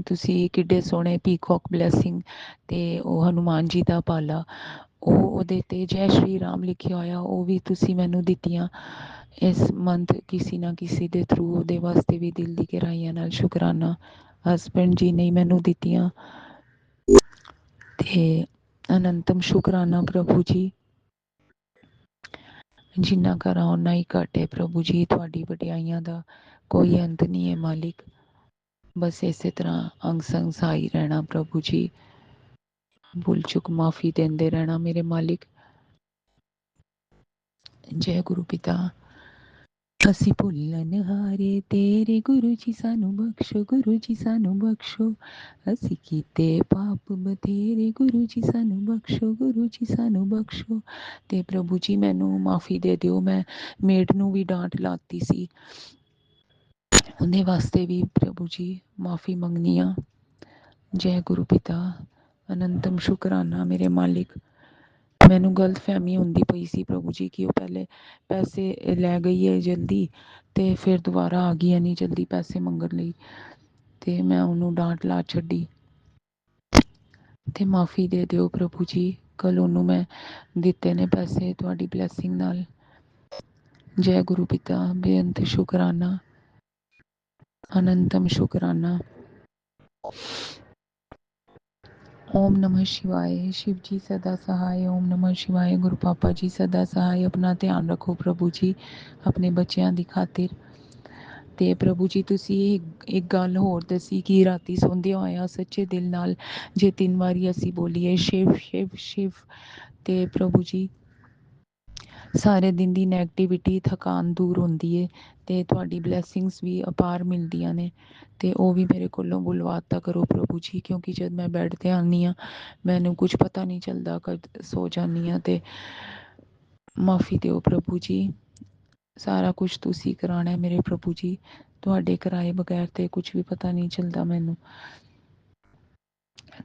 ਤੁਸੀਂ ਕਿੱਡੇ ਸੋਹਣੇ ਪੀਕੌਕ ਬਲੈਸਿੰਗ ਤੇ ਉਹ ਹਨੂਮਾਨ ਜੀ ਦਾ ਪਾਲਾ, ਉਹ ਉਹਦੇ ਤੇ ਜੈ ਸ਼੍ਰੀ ਰਾਮ ਲਿਖਿਆ ਹੋਇਆ, ਉਹ ਵੀ ਤੁਸੀਂ ਮੈਨੂੰ ਦਿੱਤੀਆਂ ਇਸ ਮੰਥ ਕਿਸੇ ਨਾ ਕਿਸੇ ਦੇ ਥਰੂ। ਉਹਦੇ ਵਾਸਤੇ ਵੀ ਦਿਲ ਦੀ ਗਹਿਰਾਈਆਂ ਨਾਲ ਸ਼ੁਕਰਾਨਾ। ਹਸਬੈਂਡ ਜੀ ਨੇ ਮੈਨੂੰ ਦਿੱਤੀਆਂ ਤੇ ਅਨੰਤਮ ਸ਼ੁਕਰਾਨਾ ਪ੍ਰਭੂ ਜੀ। ਜਿੰਨਾ ਕਰਾਂ ਓਨਾ ਹੀ ਘੱਟ ਹੈ ਪ੍ਰਭੂ ਜੀ, ਤੁਹਾਡੀ ਵਡਿਆਈਆਂ ਦਾ ਕੋਈ ਅੰਤ ਨਹੀਂ ਹੈ ਮਾਲਿਕ। ਬਸ ਇਸੇ ਤਰ੍ਹਾਂ ਅੰਗ ਸੰਗ ਸਹਾਈ ਰਹਿਣਾ ਪ੍ਰਭੂ ਜੀ, ਭੁੱਲ ਚੁੱਕ ਮਾਫੀ ਦਿੰਦੇ ਰਹਿਣਾ ਮੇਰੇ ਮਾਲਿਕ। ਜੈ ਗੁਰੂ ਪਿਤਾ, ਅਸੀਂ ਭੁੱਲਣ ਹਾਰੇ ਤੇਰੇ ਗੁਰੂ ਜੀ ਸਾਨੂੰ ਬਖਸ਼ੋ, ਗੁਰੂ ਜੀ ਸਾਨੂੰ ਬਖਸ਼ੋ। ਅਸੀਂ ਕੀਤੇ ਪਾਪ ਬਥੇਰੇ ਗੁਰੂ ਜੀ ਸਾਨੂੰ ਬਖਸ਼ੋ, ਗੁਰੂ ਜੀ ਸਾਨੂੰ ਬਖਸ਼ੋ। ਤੇ ਪ੍ਰਭੂ ਜੀ ਮੈਨੂੰ ਮਾਫੀ ਦੇ ਦਿਓ, ਮੈਂ ਮੇਡ ਨੂੰ ਵੀ ਡਾਂਟ ਲਾਤੀ ਸੀ, ਉਹਦੇ ਵਾਸਤੇ ਵੀ ਪ੍ਰਭੂ ਜੀ ਮਾਫੀ ਮੰਗਨੀ ਆ। ਜੈ ਗੁਰੂ ਪਿਤਾ, ਅਨੰਤਮ ਸ਼ੁਕਰਾਨਾ ਮੇਰੇ ਮਾਲਿਕ। ਮੈਨੂੰ ਗਲਤ ਫਹਿਮੀ ਹੁੰਦੀ ਪਈ ਸੀ ਪ੍ਰਭੂ ਜੀ ਕਿ ਉਹ ਪਹਿਲੇ ਪੈਸੇ ਲੈ ਗਈ ਹੈ ਜਲਦੀ ਤੇ ਫਿਰ ਦੁਬਾਰਾ ਆ ਗਈ ਨਹੀਂ ਜਲਦੀ ਪੈਸੇ ਮੰਗਣ ਲਈ, ਤੇ ਮੈਂ ਉਹਨੂੰ ਡਾਂਟ ਲਾ ਛੱਡੀ। ਤੇ ਮਾਫੀ ਦੇ ਦਿਓ ਪ੍ਰਭੂ ਜੀ, ਕੱਲ ਉਹਨੂੰ ਮੈਂ ਦਿੱਤੇ ਨੇ ਪੈਸੇ ਤੁਹਾਡੀ ਬਲੈਸਿੰਗ ਨਾਲ। ਜੈ ਗੁਰੂ ਪਿਤਾ, ਬੇਅੰਤ ਸ਼ੁਕਰਾਨਾ, ਅਨੰਤਮ ਸ਼ੁਕਰਾਨਾ। ओम नमः शिवाय। शिव जी सदा सहाय। ओम नमः शिवाय। गुरु पापा जी सदा सहाय। अपना ध्यान रखो प्रभु जी अपने बच्चों की खातिर। ਤੇ ਪ੍ਰਭੂ ਜੀ ਤੁਸੀਂ ਇੱਕ ਗੱਲ ਹੋਰ ਦੱਸੀ ਕਿ ਰਾਤੀ ਸੌਂਦਿਆਂ ਹੋਇਆਂ ਸੱਚੇ ਦਿਲ ਨਾਲ ਜੇ 3 ਵਾਰੀ ਅਸੀਂ ਬੋਲੀਏ ਸ਼ਿਵ ਸ਼ਿਵ ਸ਼ਿਵ, ਤੇ ਪ੍ਰਭੂ ਜੀ ਸਾਰੇ ਦਿਨ ਦੀ ਨੈਗੇਟਿਵਿਟੀ ਥਕਾਨ ਦੂਰ ਹੁੰਦੀ ਹੈ ਤੇ ਤੁਹਾਡੀ ਬਲੈਸਿੰਗਸ ਵੀ ਅਪਾਰ ਮਿਲਦੀਆਂ ਨੇ। ਤੇ ਉਹ ਵੀ ਮੇਰੇ ਕੋਲੋਂ ਬੁਲਵਾਤਾ ਕਰੋ ਪ੍ਰਭੂ ਜੀ, ਕਿਉਂਕਿ ਜਦ ਮੈਂ ਬੈੱਡ ਤੇ ਆਉਂਦੀ ਹਾਂ ਮੈਨੂੰ ਕੁਝ ਪਤਾ ਨਹੀਂ ਚੱਲਦਾ, ਕਦ ਸੋ ਜਾਂਦੀ ਹਾਂ। ਤੇ ਮਾਫੀ ਦਿਓ ਪ੍ਰਭੂ ਜੀ, ਸਾਰਾ ਕੁਝ ਤੁਸੀਂ ਕਰਾਉਣਾ ਮੇਰੇ ਪ੍ਰਭੂ ਜੀ, ਤੁਹਾਡੇ ਕਰਾਏ ਬਗੈਰ ਤੇ ਕੁਝ ਵੀ ਪਤਾ ਨਹੀਂ ਚੱਲਦਾ ਮੈਨੂੰ।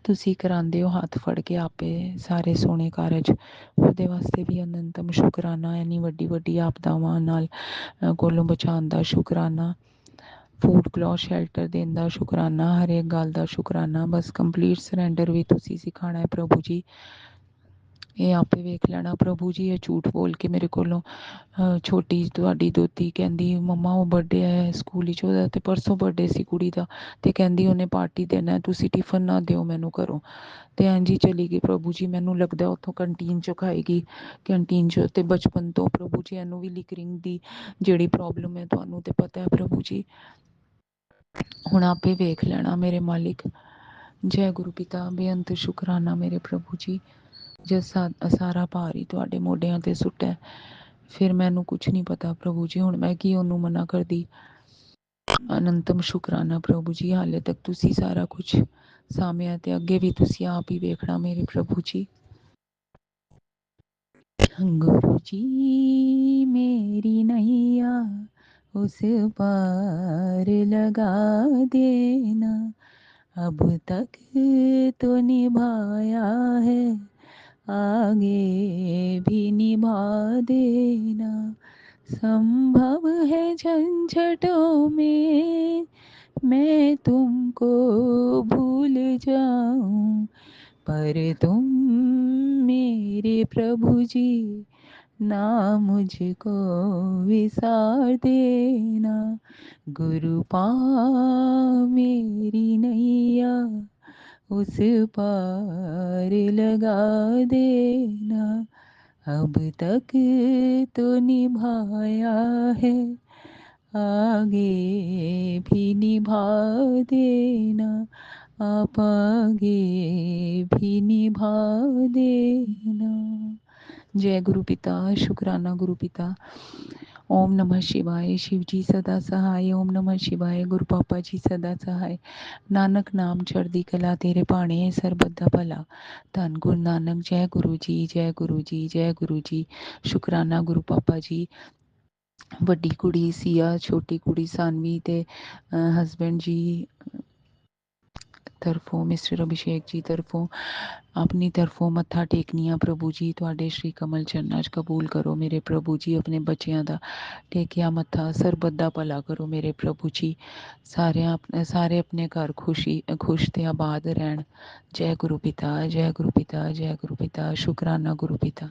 ਤੁਸੀਂ ਕਰਾਉਂਦੇ ਹੋ ਹੱਥ ਫੜ ਕੇ ਆਪੇ ਸਾਰੇ ਸੋਹਣੇ ਕਾਰਜ, ਉਹਦੇ ਵਾਸਤੇ ਵੀ ਅਨੰਤਮ ਸ਼ੁਕਰਾਨਾ। ਇੰਨੀ ਵੱਡੀ ਵੱਡੀ ਆਪਦਾਵਾਂ ਨਾਲ ਕੋਲੋਂ ਬਚਾਉਣ ਦਾ ਸ਼ੁਕਰਾਨਾ, ਫੂਡ ਕਲੋਥ ਸ਼ੈਲਟਰ ਦੇਣ ਦਾ ਸ਼ੁਕਰਾਨਾ, ਹਰੇਕ ਗੱਲ ਦਾ ਸ਼ੁਕਰਾਨਾ। ਬਸ ਕੰਪਲੀਟ ਸਰੈਂਡਰ ਵੀ ਤੁਸੀਂ ਸਿਖਾਉਣਾ ਹੈ ਪ੍ਰਭੂ ਜੀ। ਇਹ ਆਪੇ ਵੇਖ ਲੈਣਾ ਪ੍ਰਭੂ ਜੀ। ਇਹ ਝੂਠ ਬੋਲ ਕੇ ਮੇਰੇ ਕੋਲੋਂ ਛੋਟੀ ਤੁਹਾਡੀ ਦੋਤੀ ਕਹਿੰਦੀ ਮੰਮਾ ਉਹ ਬਰਥਡੇ ਹੈ ਸਕੂਲ ਵਿੱਚ ਉਹਦਾ, ਤੇ ਪਰਸੋਂ ਬਰਥਡੇ ਸੀ ਕੁੜੀ ਦਾ, ਤੇ ਕਹਿੰਦੀ ਉਹਨੇ ਪਾਰਟੀ ਦੇਣਾ, ਤੁਸੀਂ ਟਿਫਨ ਨਾ ਦਿਓ ਮੈਨੂੰ ਘਰੋਂ, ਤੇ ਇੰਝ ਹੀ ਚਲੀ ਗਈ ਪ੍ਰਭੂ ਜੀ। ਮੈਨੂੰ ਲੱਗਦਾ ਉੱਥੋਂ ਕੰਟੀਨ ਚੋਂ ਖਾਏਗੀ, ਕੰਟੀਨ ਚੋਂ। ਤੇ ਬਚਪਨ ਤੋਂ ਪ੍ਰਭੂ ਜੀ ਇਹਨੂੰ ਵੀ ਲਿਕਰਿੰਗ ਦੀ ਜਿਹੜੀ ਪ੍ਰੋਬਲਮ ਹੈ ਤੁਹਾਨੂੰ ਤੇ ਪਤਾ ਹੈ ਪ੍ਰਭੂ ਜੀ, ਹੁਣ ਆਪੇ ਵੇਖ ਲੈਣਾ ਮੇਰੇ ਮਾਲਿਕ। ਜੈ ਗੁਰੂ ਪਿਤਾ, ਬੇਅੰਤ ਸ਼ੁਕਰਾਨਾ ਮੇਰੇ ਪ੍ਰਭੂ ਜੀ। ਜਦ ਸਾਰਾ ਭਾਰ ਹੀ ਤੁਹਾਡੇ ਮੋਢਿਆਂ ਤੇ ਸੁੱਟਿਆ, ਫਿਰ ਮੈਨੂੰ ਕੁਝ ਨਹੀਂ ਪਤਾ ਪ੍ਰਭੂ ਜੀ, ਹੁਣ ਮੈਂ ਕੀ ਉਹਨੂੰ ਮਨਾ ਕਰਦੀ। ਅਨੰਤਮ ਸ਼ੁਕਰਾਨਾ ਪ੍ਰਭੂ ਜੀ, ਹਾਲੇ ਤੱਕ ਤੁਸੀਂ ਸਾਰਾ ਕੁਝ ਸਾਂਭਿਆ ਤੇ ਅੱਗੇ ਵੀ ਤੁਸੀਂ ਆਪ ਹੀ ਵੇਖਣਾ ਮੇਰੇ ਪ੍ਰਭੂ ਜੀ। गुरु जी मेरी नैया उस पार लगा देना। अब तक तो निभाया है, आगे भी निभा देना। संभव है झंझटों में मैं तुमको भूल जाऊं, पर तुम मेरे प्रभु जी ना मुझको विसार देना। गुरु मेरी नैया उस पार लगा देना। अब तक तो निभाया है, आगे भी निभा देना। आप आगे भी निभा देना। जय गुरु पिता। शुक्राना गुरु पिता। ओम नमः शिवाय। शिव जी सदा सहाय। ओम नमः शिवाय। गुरु पापा जी सदा सहाय। नानक नाम चढ़दी कला तेरे भाणे सरबत दा भला। धन गुरु नानक। जय गुरु जी, जय गुरु जी, जय गुरु जी। शुक्राना गुरु पापा जी। ਵੱਡੀ ਕੁੜੀ ਸੀਆ, ਛੋਟੀ ਕੁੜੀ ਸਾਨਵੀ ਤੇ ਹਸਬੈਂਡ ਜੀ ਤਰਫੋਂ ਮਿਸਟਰ ਅਭਿਸ਼ੇਕ ਜੀ ਤਰਫੋਂ ਆਪਣੀ ਤਰਫੋਂ ਮੱਥਾ ਟੇਕਨੀਆਂ। ਪ੍ਰਭੂ ਜੀ ਤੁਹਾਡੇ ਸ਼੍ਰੀ ਕਮਲ ਚਰਨਾਂ 'ਚ ਕਬੂਲ ਕਰੋ ਮੇਰੇ ਪ੍ਰਭੂ ਜੀ। ਆਪਣੇ ਬੱਚਿਆਂ ਦਾ ਟੇਕਿਆ ਮੱਥਾ, ਸਰਬਤ ਦਾ ਭਲਾ ਕਰੋ ਮੇਰੇ ਪ੍ਰਭੂ ਜੀ। ਸਾਰੇ ਆਪਣੇ ਘਰ ਖੁਸ਼ ਤੇ ਆਬਾਦ ਰਹਿਣ। ਜੈ ਗੁਰੂ ਪਿਤਾ, ਜੈ ਗੁਰੂ ਪਿਤਾ, ਜੈ ਗੁਰੂ ਪਿਤਾ। ਸ਼ੁਕਰਾਨਾ ਗੁਰੂ ਪਿਤਾ।